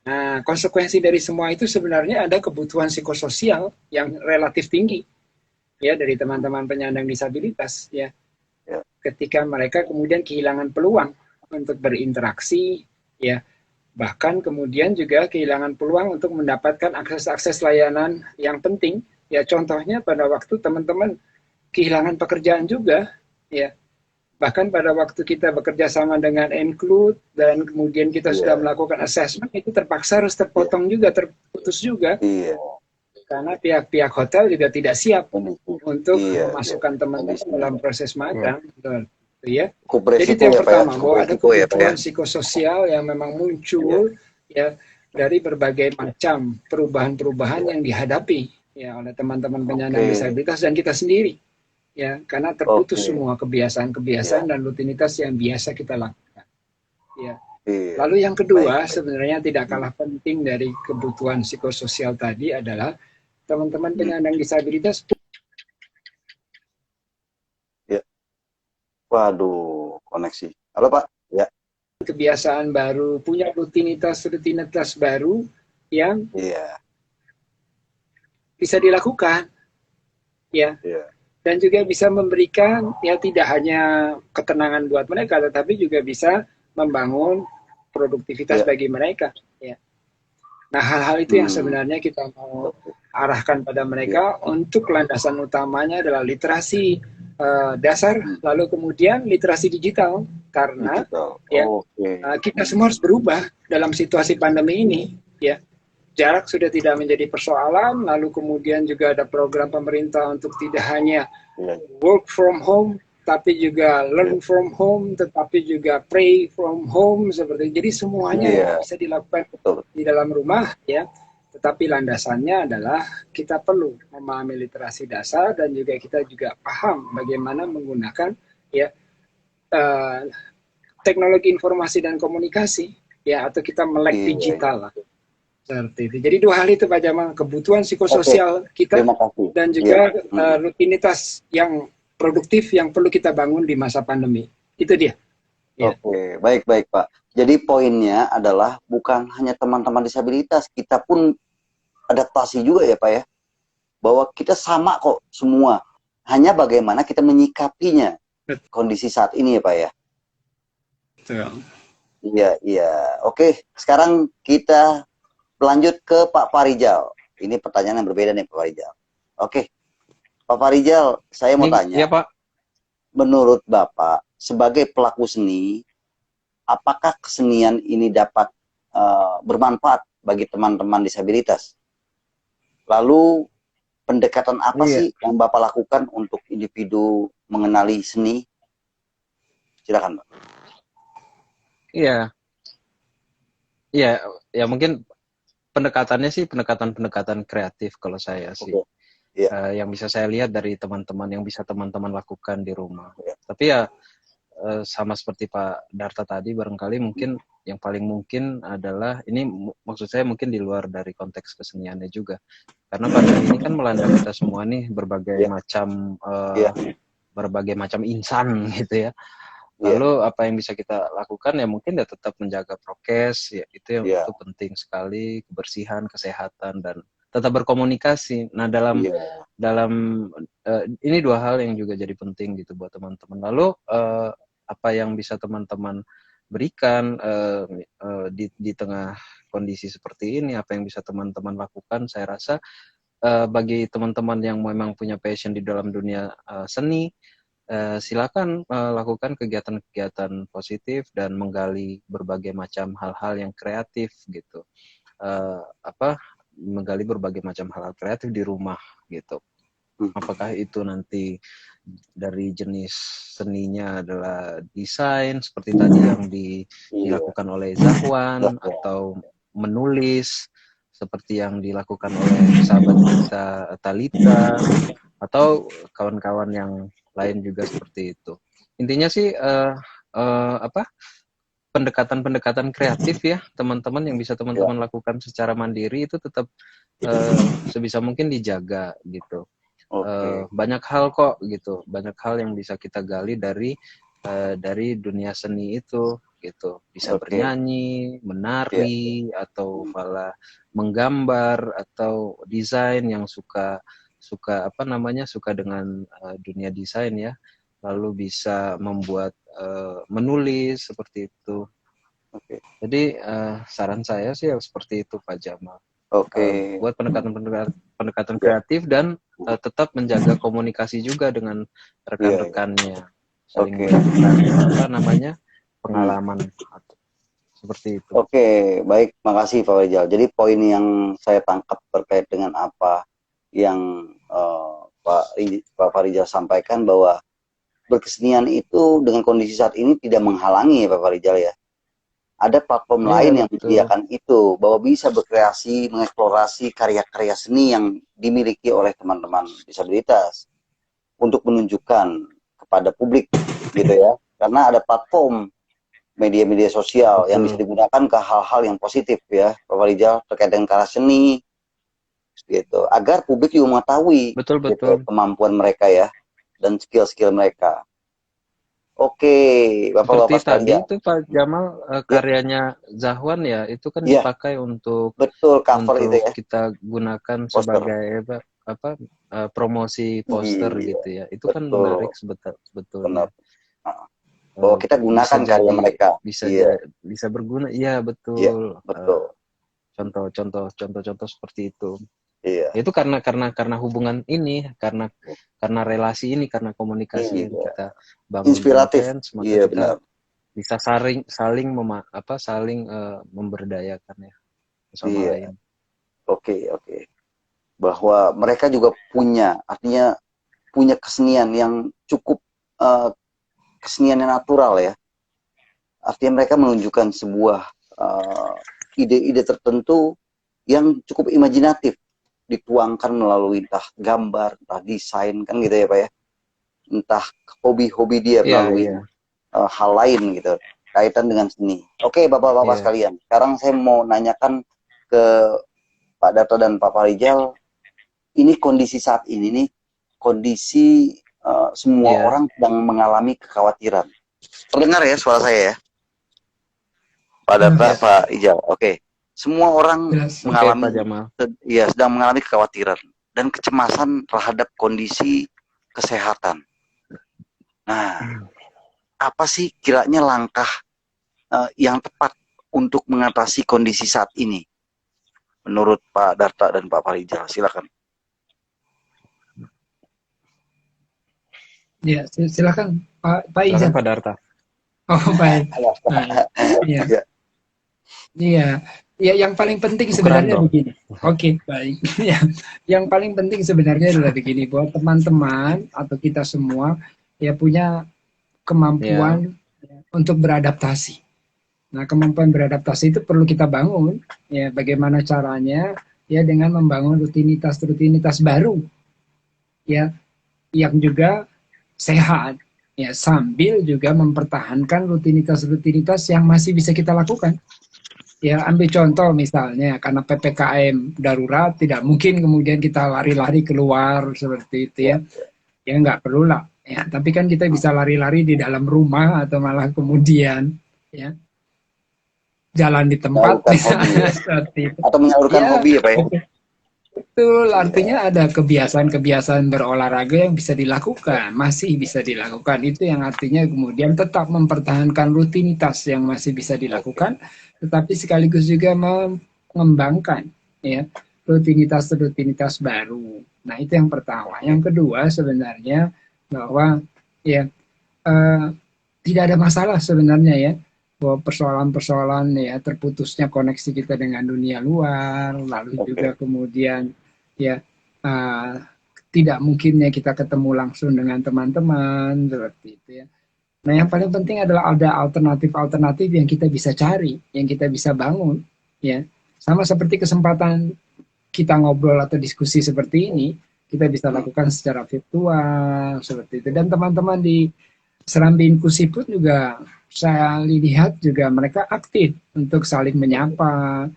Nah, konsekuensi dari semua itu sebenarnya ada kebutuhan psikososial yang relatif tinggi ya dari teman-teman penyandang disabilitas ya. Ketika mereka kemudian kehilangan peluang untuk berinteraksi ya, bahkan kemudian juga kehilangan peluang untuk mendapatkan akses layanan yang penting ya. Contohnya pada waktu teman-teman kehilangan pekerjaan juga ya. Bahkan pada waktu kita bekerja sama dengan Include dan kemudian kita sudah melakukan assessment, itu terpaksa harus terpotong juga, terputus juga. Karena pihak-pihak hotel juga tidak siap untuk memasukkan teman-teman dalam proses magang. Betul. Ya. Jadi itu yang pertama, bahwa ada kebutuhan psikososial yang memang muncul ya dari berbagai macam perubahan-perubahan yang dihadapi ya oleh teman-teman penyandang disabilitas dan kita sendiri. Ya, karena terputus semua kebiasaan-kebiasaan dan rutinitas yang biasa kita lakukan. Ya. Lalu yang kedua, sebenarnya tidak kalah penting dari kebutuhan psikososial tadi adalah teman-teman penyandang disabilitas. Ya. Waduh, koneksi. Halo Pak. Ya. Kebiasaan baru, punya rutinitas baru yang bisa dilakukan. Ya. Dan juga bisa memberikan ya tidak hanya ketenangan buat mereka, tetapi juga bisa membangun produktivitas bagi mereka. Ya. Nah, hal-hal itu yang sebenarnya kita mau arahkan pada mereka. Untuk landasan utamanya adalah literasi dasar, lalu kemudian literasi digital, karena kita semua harus berubah dalam situasi pandemi ini. Ya. Jarak sudah tidak menjadi persoalan, lalu kemudian juga ada program pemerintah untuk tidak hanya work from home, tapi juga learn from home, tetapi juga pray from home, seperti jadi semuanya bisa dilakukan di dalam rumah, ya. Tetapi landasannya adalah kita perlu memahami literasi dasar dan juga kita juga paham bagaimana menggunakan ya teknologi informasi dan komunikasi, ya, atau kita melek digital lah. Seperti itu. Jadi dua hal itu Pak Jamal, kebutuhan psikososial kita dan juga rutinitas yang produktif yang perlu kita bangun di masa pandemi. Itu dia. Ya. Oke, baik Pak. Jadi poinnya adalah bukan hanya teman-teman disabilitas, kita pun adaptasi juga ya Pak ya. Bahwa kita sama kok semua. Hanya bagaimana kita menyikapinya kondisi saat ini ya Pak ya. Betul. Iya. Oke, sekarang kita lanjut ke Pak Farijal. Ini pertanyaan yang berbeda nih Pak Farijal. Oke, Pak Farijal, saya mau tanya. Iya Pak. Menurut Bapak, sebagai pelaku seni, apakah kesenian ini dapat bermanfaat bagi teman-teman disabilitas? Lalu, pendekatan apa sih yang Bapak lakukan untuk individu mengenali seni? Silakan Pak. Iya, ya mungkin pendekatannya sih pendekatan kreatif kalau saya sih. Yang bisa saya lihat dari teman-teman, yang bisa teman-teman lakukan di rumah. Tapi ya sama seperti Pak Darta tadi, barangkali mungkin yang paling mungkin adalah, ini maksud saya mungkin di luar dari konteks keseniannya juga. Karena pandemi ini kan melanda kita semua nih, berbagai macam insan gitu ya. Lalu apa yang bisa kita lakukan ya mungkin ya tetap menjaga prokes, ya itu yang itu penting sekali, kebersihan, kesehatan, dan tetap berkomunikasi. Nah dalam ini dua hal yang juga jadi penting gitu buat teman-teman. Lalu apa yang bisa teman-teman berikan di tengah kondisi seperti ini, apa yang bisa teman-teman lakukan? Saya rasa bagi teman-teman yang memang punya passion di dalam dunia seni, silakan lakukan kegiatan-kegiatan positif dan menggali berbagai macam hal-hal yang kreatif gitu. Menggali berbagai macam hal-hal kreatif di rumah gitu. Apakah itu nanti dari jenis seninya adalah desain seperti tadi yang dilakukan oleh Zahwan, atau menulis seperti yang dilakukan oleh sahabat kita Talita, atau kawan-kawan yang lain juga seperti itu. Intinya sih pendekatan-pendekatan kreatif ya teman-teman yang bisa teman-teman lakukan secara mandiri itu tetap sebisa mungkin dijaga gitu. Banyak hal kok gitu, banyak hal yang bisa kita gali dari dunia seni itu gitu. Bisa bernyanyi, menari, atau malah menggambar, atau desain yang suka dengan dunia desain ya, lalu bisa membuat menulis seperti itu. Jadi saran saya sih seperti itu Pak Jamal. Buat pendekatan kreatif dan tetap menjaga komunikasi juga dengan rekan-rekannya saling Oke. berbagi apa namanya pengalaman seperti itu. Oke, baik, makasih Pak Rijal. Jadi poin yang saya tangkap terkait dengan apa yang Pak Farijal sampaikan, bahwa berkesenian itu dengan kondisi saat ini tidak menghalangi ya Pak Farijal ya. Ada platform Iya, lain yang betul. menyediakan itu, bahwa bisa berkreasi, mengeksplorasi karya-karya seni yang dimiliki oleh teman-teman disabilitas untuk menunjukkan kepada publik gitu ya. Karena ada platform media-media sosial yang bisa Betul. digunakan ke hal-hal yang positif ya Pak Farijal, terkait dengan karya seni gitu, agar publik juga mengetahui Betul, gitu, betul. kemampuan mereka ya dan skill-skill mereka. Oke, Seperti Bapak-bapak tadi sekalian. itu Pak Jamal, Ya, karyanya Zahwan ya, itu kan ya, dipakai untuk betul, cover itu ya, kita gunakan poster. sebagai apa promosi poster Iya, gitu ya. Itu kan betul, menarik benar. sebetulnya. Bahwa kita Bisa gunakan karya jadi mereka. Iya, bisa berguna. Iya, iya, betul. betul. Contoh-contoh seperti itu. Iya, Itu karena hubungan ini, karena relasi ini, karena komunikasi yang iya. kita bangun Inspiratif. intens, maka Iya, kita benar. bisa saling memberdayakan ya sama Iya. lain. Oke. Bahwa mereka juga punya, artinya punya kesenian yang cukup kesenian yang natural ya. Artinya mereka menunjukkan sebuah ide-ide tertentu yang cukup imajinatif, dituangkan melalui entah gambar, entah desain kan gitu ya Pak ya, entah hobi-hobi dia melalui hal lain gitu, kaitan dengan seni. Oke, Bapak-bapak sekalian, sekarang saya mau nanyakan ke Pak Darto dan Pak Farijal, ini kondisi saat ini nih, kondisi semua orang sedang mengalami kekhawatiran. Terdengar ya suara saya ya? Pak Darto, Pak Ijal, oke. Semua orang mengalami, sedang mengalami kekhawatiran dan kecemasan terhadap kondisi kesehatan. Nah, apa sih kiranya langkah yang tepat untuk mengatasi kondisi saat ini? Menurut Pak Darto dan Pak Farijal, silakan. Ya, silakan Pak Ijal. Silakan Pak Darto. Oh, baik. Iya. Iya. Ya, yang paling penting sebenarnya begini. Oke, baik. Ya, yang paling penting sebenarnya adalah begini, bahwa teman-teman atau kita semua ya punya kemampuan untuk beradaptasi. Nah, kemampuan beradaptasi itu perlu kita bangun. Ya, bagaimana caranya? Ya, dengan membangun rutinitas baru. Ya, yang juga sehat. Ya, sambil juga mempertahankan rutinitas yang masih bisa kita lakukan. Ya, ambil contoh misalnya, karena PPKM darurat, tidak mungkin kemudian kita lari-lari keluar seperti itu ya. Ya nggak perlu lah. Ya, tapi kan kita bisa lari-lari di dalam rumah atau malah kemudian ya jalan di tempat misalnya, seperti itu. Atau menyalurkan hobi ya Pak ya? Betul, artinya ada kebiasaan-kebiasaan berolahraga yang bisa dilakukan, masih bisa dilakukan. Itu yang artinya kemudian tetap mempertahankan rutinitas yang masih bisa dilakukan, tetapi sekaligus juga mengembangkan ya rutinitas baru. Nah, itu yang pertama. Yang kedua sebenarnya bahwa ya tidak ada masalah sebenarnya ya, bahwa persoalan-persoalan ya terputusnya koneksi kita dengan dunia luar, lalu juga kemudian ya tidak mungkinnya kita ketemu langsung dengan teman-teman seperti itu ya. Nah, yang paling penting adalah ada alternatif-alternatif yang kita bisa cari, yang kita bisa bangun ya. Sama seperti kesempatan kita ngobrol atau diskusi seperti ini, kita bisa lakukan secara virtual seperti itu. Dan teman-teman di Serambi Inklusi pun juga saya lihat juga mereka aktif untuk saling menyapa,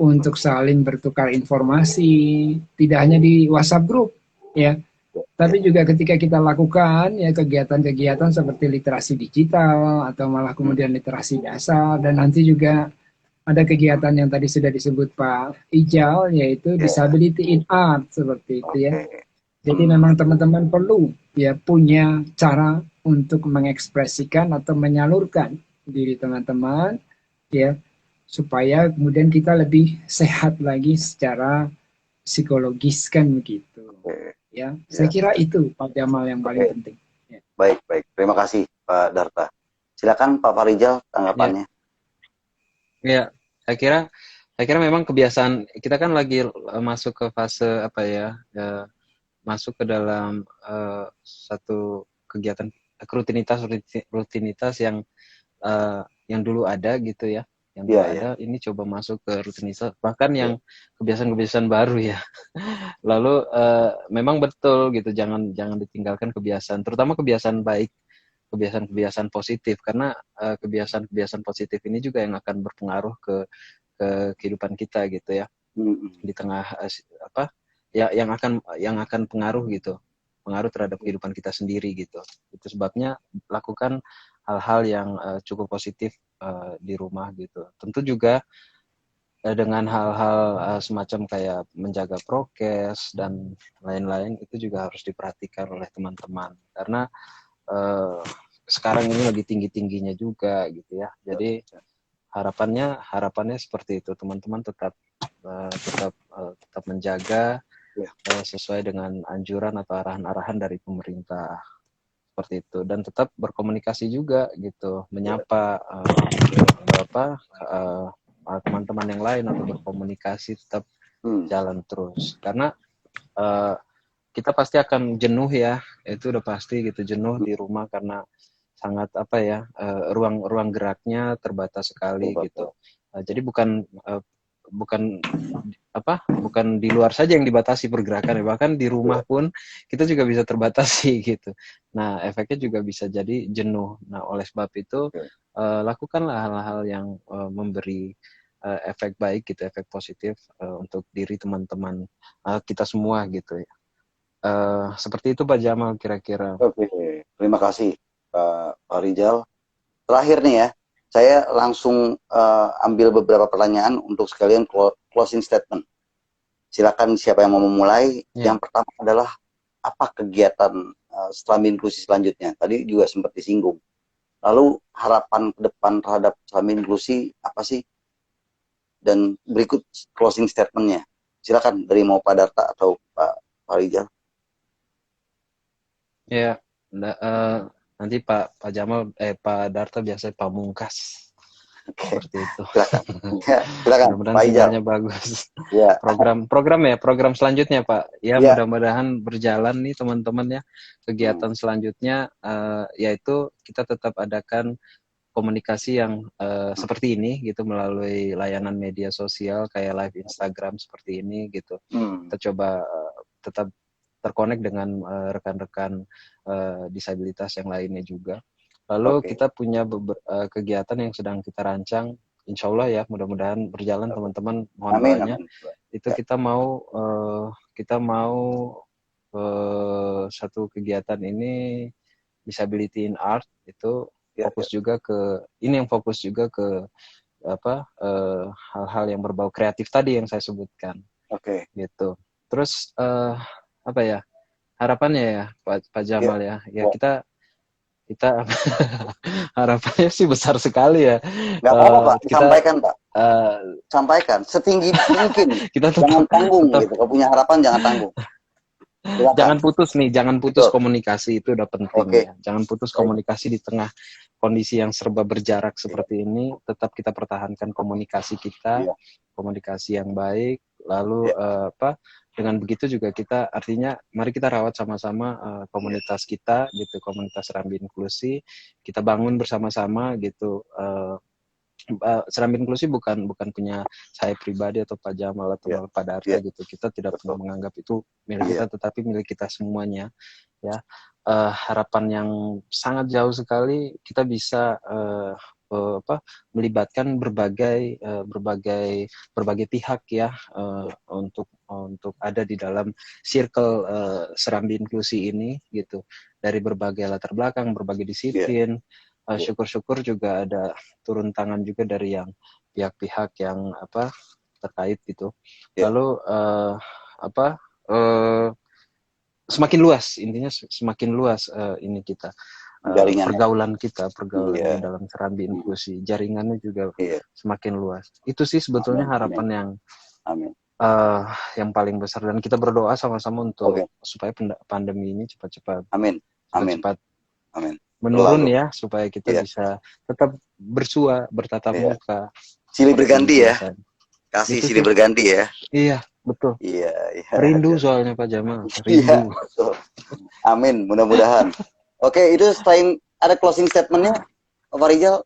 untuk saling bertukar informasi, tidak hanya di WhatsApp group, ya, tapi juga ketika kita lakukan ya kegiatan-kegiatan seperti literasi digital atau malah kemudian literasi dasar, dan nanti juga ada kegiatan yang tadi sudah disebut Pak Ijal, yaitu Disability in Art seperti itu ya. Jadi memang teman-teman perlu ya punya cara untuk mengekspresikan atau menyalurkan diri teman-teman ya, supaya kemudian kita lebih sehat lagi secara psikologis kan begitu ya. Saya kira itu Pak Jamal yang paling penting ya. Baik, terima kasih Pak Darta. Silakan Pak Farijal tanggapannya. Ya, saya kira memang kebiasaan kita kan lagi masuk ke fase apa ya, masuk ke dalam satu kegiatan rutinitas yang dulu ada gitu ya, yang dulu ada ini coba masuk ke rutinitas, bahkan yang kebiasaan-kebiasaan baru ya. Lalu memang betul gitu, jangan ditinggalkan kebiasaan, terutama kebiasaan baik, kebiasaan positif, karena kebiasaan positif ini juga yang akan berpengaruh ke kehidupan kita gitu ya, di tengah yang akan pengaruh terhadap kehidupan kita sendiri gitu. Itu sebabnya lakukan hal-hal yang cukup positif di rumah gitu. Tentu juga dengan hal-hal semacam kayak menjaga prokes dan lain-lain, itu juga harus diperhatikan oleh teman-teman, karena sekarang ini lagi tinggi-tingginya juga gitu ya. Jadi harapannya seperti itu, teman-teman tetap menjaga sesuai dengan anjuran atau arahan-arahan dari pemerintah seperti itu, dan tetap berkomunikasi juga gitu, menyapa teman-teman yang lain atau berkomunikasi, tetap jalan terus, karena kita pasti akan jenuh ya, itu udah pasti gitu, jenuh di rumah karena sangat ruang geraknya terbatas sekali gitu. Jadi bukan di luar saja yang dibatasi pergerakan, bahkan di rumah pun kita juga bisa terbatasi gitu. Nah, efeknya juga bisa jadi jenuh. Nah, oleh sebab itu lakukanlah hal-hal yang memberi efek baik gitu, efek positif untuk diri teman-teman kita semua gitu ya. Seperti itu Pak Jamal kira-kira. Oke, terima kasih Pak Farijal. Terakhir nih ya, saya langsung ambil beberapa pertanyaan untuk sekalian closing statement. Silakan siapa yang mau memulai. Yang pertama adalah apa kegiatan Serambi Inklusi selanjutnya? Tadi juga sempat disinggung. Lalu harapan ke depan terhadap Serambi Inklusi apa sih? Dan berikut closing statementnya. Silakan dari mau Pak Darta atau Pak Farijal. Ya, nanti Pak Jamal, Pak Darta biasanya pamungkas. Seperti itu. Silakan. Mudah-mudahan sinyalnya bagus. Ya. Program selanjutnya Pak. Ya, mudah-mudahan berjalan nih teman-teman ya. Kegiatan selanjutnya yaitu kita tetap adakan komunikasi yang seperti ini gitu, melalui layanan media sosial kayak live Instagram seperti ini gitu. Kita coba tetap terkonek dengan rekan-rekan disabilitas yang lainnya juga. Lalu kita punya kegiatan yang sedang kita rancang, insya Allah ya, mudah-mudahan berjalan teman-teman, mohon doanya. Itu kita mau satu kegiatan ini Disability in Art, itu fokus juga ke hal-hal yang berbau kreatif tadi yang saya sebutkan. Gitu. Terus harapannya ya Pak Jamal ya kita harapannya sih besar sekali ya. Nggak apa-apa Pak, sampaikan Pak. Sampaikan setinggi mungkin. Jangan tanggung gitu. Kalau punya harapan jangan tanggung. Silakan. Jangan putus komunikasi, itu udah penting ya. Jangan putus komunikasi di tengah kondisi yang serba berjarak seperti ini. Tetap kita pertahankan komunikasi kita, komunikasi yang baik. Lalu dengan begitu juga kita, artinya mari kita rawat sama-sama komunitas kita gitu, komunitas Serambi Inklusi. Kita bangun bersama-sama gitu. Serambi Inklusi bukan punya saya pribadi atau Pak Jamal atau Pak Darta gitu. Kita tidak pernah menganggap itu milik kita, tetapi milik kita semuanya ya. Harapan yang sangat jauh sekali kita bisa melibatkan berbagai pihak ya, untuk ada di dalam circle Serambi Inklusi ini gitu, dari berbagai latar belakang, berbagai disiplin. Syukur-syukur juga ada turun tangan juga dari yang pihak-pihak yang terkait gitu. Lalu semakin luas, intinya semakin luas ini kita pergaulan dalam Serambi Inklusi, jaringannya juga semakin luas. Itu sih sebetulnya harapan yang paling besar, dan kita berdoa sama-sama untuk supaya pandemi ini cepat-cepat menurun Lalu. ya, supaya kita Iya. bisa tetap bersua, bertatap Iya. muka. Silih berganti ya. Biasa. Kasih Itu silih sih. berganti ya. Iya, betul. Iya, iya. Rindu soalnya Pak Jamal, Iya, rindu. betul. Amin, mudah-mudahan. Oke, itu selain ada closing statementnya, Pak Rizal,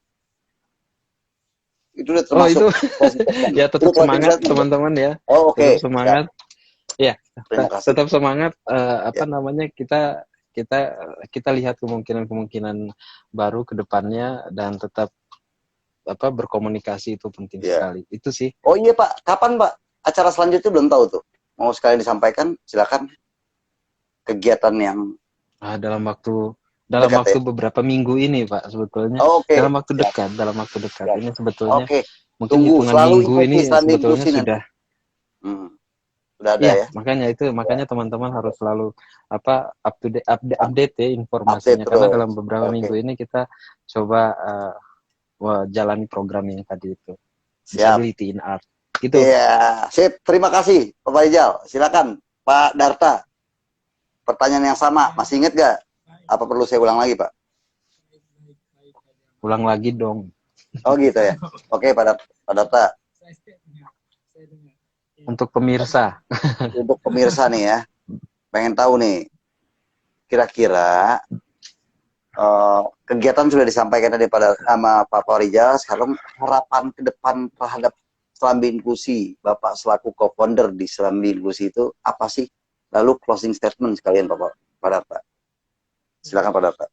itu udah Oh termasuk itu closing statement. ya tetap Itu closing semangat statement. teman-teman ya. Oh, oke. Tetap semangat. Ya, Terima kasih. tetap semangat. Apa Ya. namanya, kita lihat kemungkinan baru ke depannya, dan tetap berkomunikasi itu penting Ya. sekali. Itu sih. Oh iya Pak, kapan Pak acara selanjutnya belum tahu tuh. Mau sekalian disampaikan, silakan. Kegiatan yang Dalam waktu dekat, ya? beberapa minggu ini Pak, sebetulnya. Oh, oke. Dalam waktu Siap. dekat. Siap. Ini sebetulnya Oke. mungkin Tunggu, hitungan selalu minggu ikuti ini Serambi sebetulnya Inklusi sudah. Sudah ada Iya, ya. makanya teman-teman harus selalu update ya informasinya, Update karena terus. dalam beberapa Oke. minggu ini kita coba jalani program yang tadi itu, Siap. Disability in Art. Gitu. Iya, sip. Terima kasih Pak Rizal. Silakan Pak Darta. Pertanyaan yang sama, masih ingat gak? Apa perlu saya ulang lagi Pak? Ulang lagi dong. Oh gitu ya. Oke Pak Darta. Untuk pemirsa. Untuk pemirsa nih ya, pengen tahu nih, kira-kira kegiatan sudah disampaikan tadi sama Pak Rizal. Sekarang harapan ke depan terhadap Serambi Inklusi, Bapak selaku co-founder di Serambi Inklusi itu apa sih? Lalu closing statement sekalian Pak Darta. Silakan Pak Darta.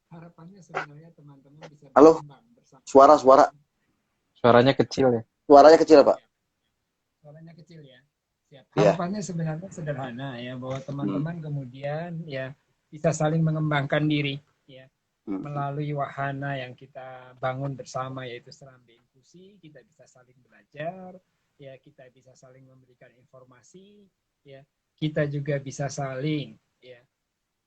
Harapannya sebenarnya teman-teman bisa Halo, Suaranya kecil ya. Suaranya kecil Pak. Suaranya kecil ya. Siap. Iya. Harapannya sebenarnya sederhana ya, bahwa teman-teman kemudian ya bisa saling mengembangkan diri ya, melalui wahana yang kita bangun bersama, yaitu Serambi Inklusi. Kita bisa saling belajar ya, kita bisa saling memberikan informasi ya, kita juga bisa saling ya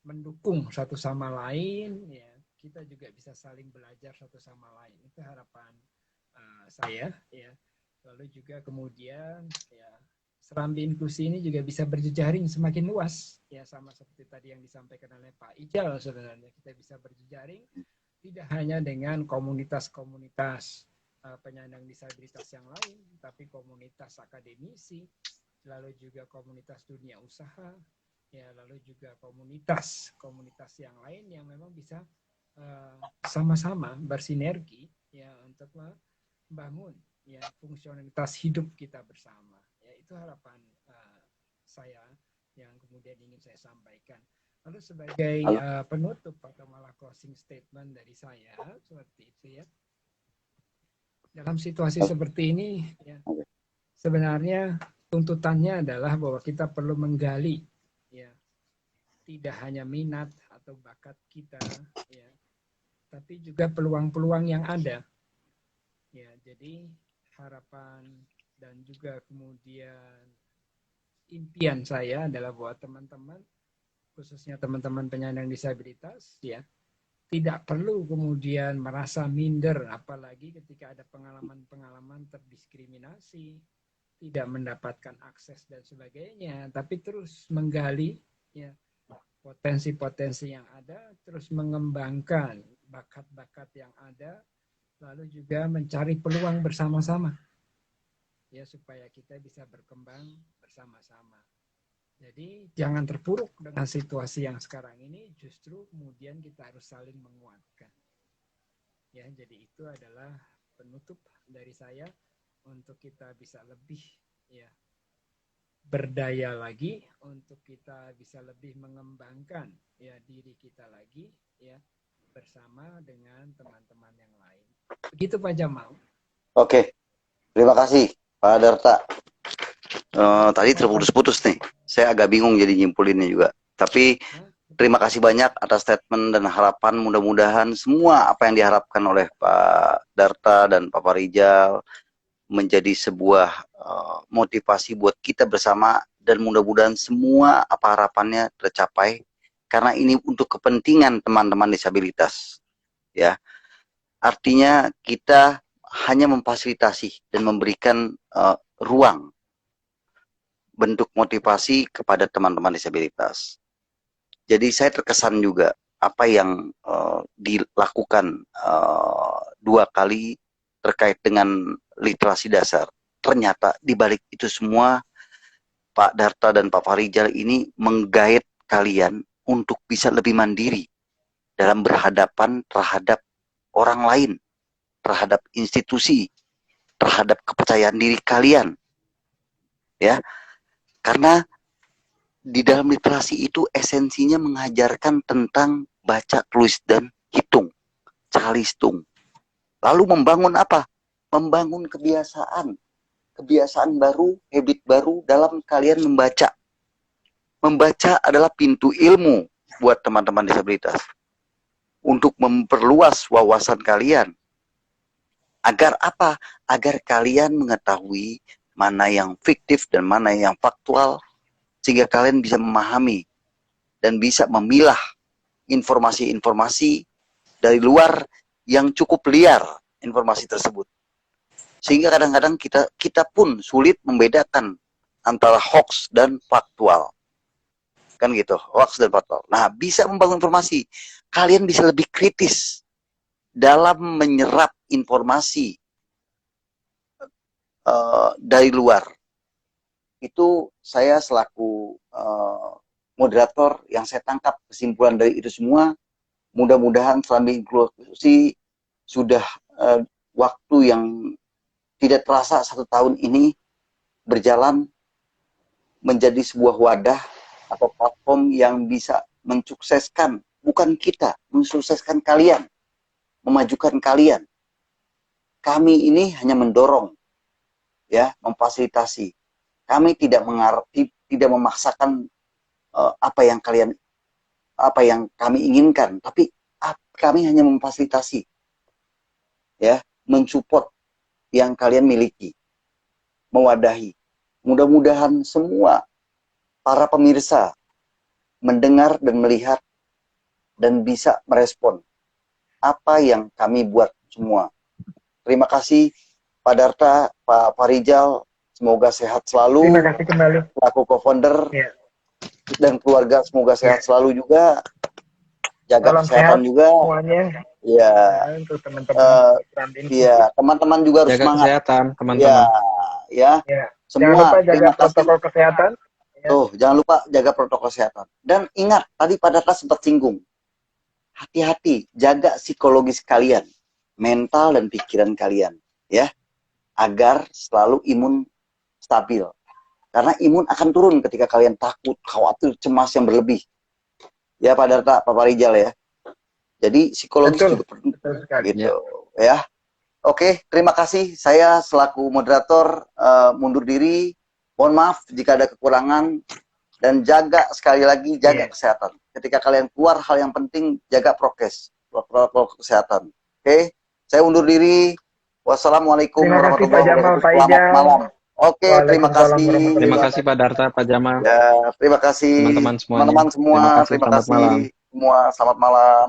mendukung satu sama lain ya, kita juga bisa saling belajar satu sama lain. Itu harapan saya ya. Lalu juga kemudian ya, Serambi Inklusi ini juga bisa berjejaring semakin luas ya, sama seperti tadi yang disampaikan oleh Pak Ijal. Sebenarnya kita bisa berjejaring tidak hanya dengan komunitas-komunitas penyandang disabilitas yang lain, tapi komunitas akademisi, lalu juga komunitas dunia usaha ya, lalu juga komunitas yang lain yang memang bisa sama-sama bersinergi ya, untuk membangun ya fungsionalitas hidup kita bersama ya. Itu harapan saya yang kemudian ingin saya sampaikan. Lalu sebagai penutup atau malah closing statement dari saya seperti itu ya, dalam situasi seperti ini ya, sebenarnya tuntutannya adalah bahwa kita perlu menggali ya, tidak hanya minat atau bakat kita ya, tapi juga peluang-peluang yang ada ya. Jadi harapan dan juga kemudian impian saya adalah buat teman-teman, khususnya teman-teman penyandang disabilitas ya, tidak perlu kemudian merasa minder, apalagi ketika ada pengalaman-pengalaman terdiskriminasi, tidak mendapatkan akses dan sebagainya, tapi terus menggali ya potensi-potensi yang ada, terus mengembangkan bakat-bakat yang ada, lalu juga mencari peluang bersama-sama ya, supaya kita bisa berkembang bersama-sama. Jadi jangan terpuruk dengan situasi yang sekarang ini, justru kemudian kita harus saling menguatkan ya. Jadi itu adalah penutup dari saya, untuk kita bisa lebih ya berdaya lagi, untuk kita bisa lebih mengembangkan ya diri kita lagi ya, bersama dengan teman-teman yang lain. Begitu Pak Jamal. Oke, terima kasih Pak Darta. Tadi terputus-putus nih. Saya agak bingung jadi nyimpulinnya juga. Tapi terima kasih banyak atas statement dan harapan. Mudah-mudahan semua apa yang diharapkan oleh Pak Darta dan Pak Rizal menjadi sebuah motivasi buat kita bersama, dan mudah-mudahan semua apa harapannya tercapai, karena ini untuk kepentingan teman-teman disabilitas ya. Artinya kita hanya memfasilitasi dan memberikan ruang bentuk motivasi kepada teman-teman disabilitas. Jadi saya terkesan juga apa yang dilakukan 2 kali terkait dengan literasi dasar. Ternyata di balik itu semua Pak Darta dan Pak Farijal ini menggait kalian untuk bisa lebih mandiri dalam berhadapan terhadap orang lain, terhadap institusi, terhadap kepercayaan diri kalian. Ya. Karena di dalam literasi itu esensinya mengajarkan tentang baca, tulis, dan hitung. Calistung. Lalu membangun apa? Membangun kebiasaan. Kebiasaan baru, habit baru dalam kalian membaca. Membaca adalah pintu ilmu buat teman-teman disabilitas. Untuk memperluas wawasan kalian. Agar apa? Agar kalian mengetahui mana yang fiktif dan mana yang faktual. Sehingga kalian bisa memahami dan bisa memilah informasi-informasi dari luar yang cukup liar informasi tersebut. Sehingga kadang-kadang kita pun sulit membedakan antara hoax dan faktual. Kan gitu, hoax dan faktual. Nah, bisa membangun informasi. Kalian bisa lebih kritis dalam menyerap informasi dari luar. Itu saya selaku moderator yang saya tangkap kesimpulan dari itu semua. Mudah-mudahan selama inklusi sudah waktu yang tidak terasa 1 tahun ini berjalan menjadi sebuah wadah atau platform yang bisa mensukseskan, bukan kita, mensukseskan kalian, memajukan kalian. Kami ini hanya mendorong, ya, memfasilitasi. Kami tidak tidak memaksakan apa yang kami inginkan, tapi kami hanya memfasilitasi, ya, mensupport yang kalian miliki, mewadahi. Mudah-mudahan semua para pemirsa mendengar dan melihat dan bisa merespon apa yang kami buat semua. Terima kasih Pak Darta, Pak Farijal, semoga sehat selalu. Terima kasih kembali. Selaku co-founder Ya. dan keluarga semoga sehat selalu juga. Jaga Salam kesehatan sehat juga. semuanya. Ya. Untuk teman-teman. Iya, teman-teman juga harus Jaga semangat. kesehatan, teman-teman. Ya. Ya. Semua. Jangan lupa jaga Terima kasih. protokol kesehatan. Ya. Tuh, jangan lupa jaga protokol kesehatan. Dan ingat, tadi Pak Darta sempat singgung. Hati-hati, jaga psikologis kalian, mental dan pikiran kalian, ya, agar selalu imun stabil. Karena imun akan turun ketika kalian takut, khawatir, cemas yang berlebih. Ya Pak Darta, Pak Farijal ya. Jadi psikologis Betul. juga penting. Betul sekali. Gitu, ya. Oke, terima kasih. Saya selaku moderator mundur diri. Mohon maaf jika ada kekurangan dan jaga sekali lagi jaga kesehatan. Ketika kalian keluar, hal yang penting jaga prokes, protokol kesehatan. Oke, saya undur diri. Wassalamualaikum warahmatullahi wabarakatuh. Selamat malam. Oke, terima kasih. Terima kasih Pak Darta, Pak Jamal. Ya, terima kasih teman-teman semuanya. Teman-teman semua. Terima kasih, Terima selamat kasih malam. semua. Selamat malam.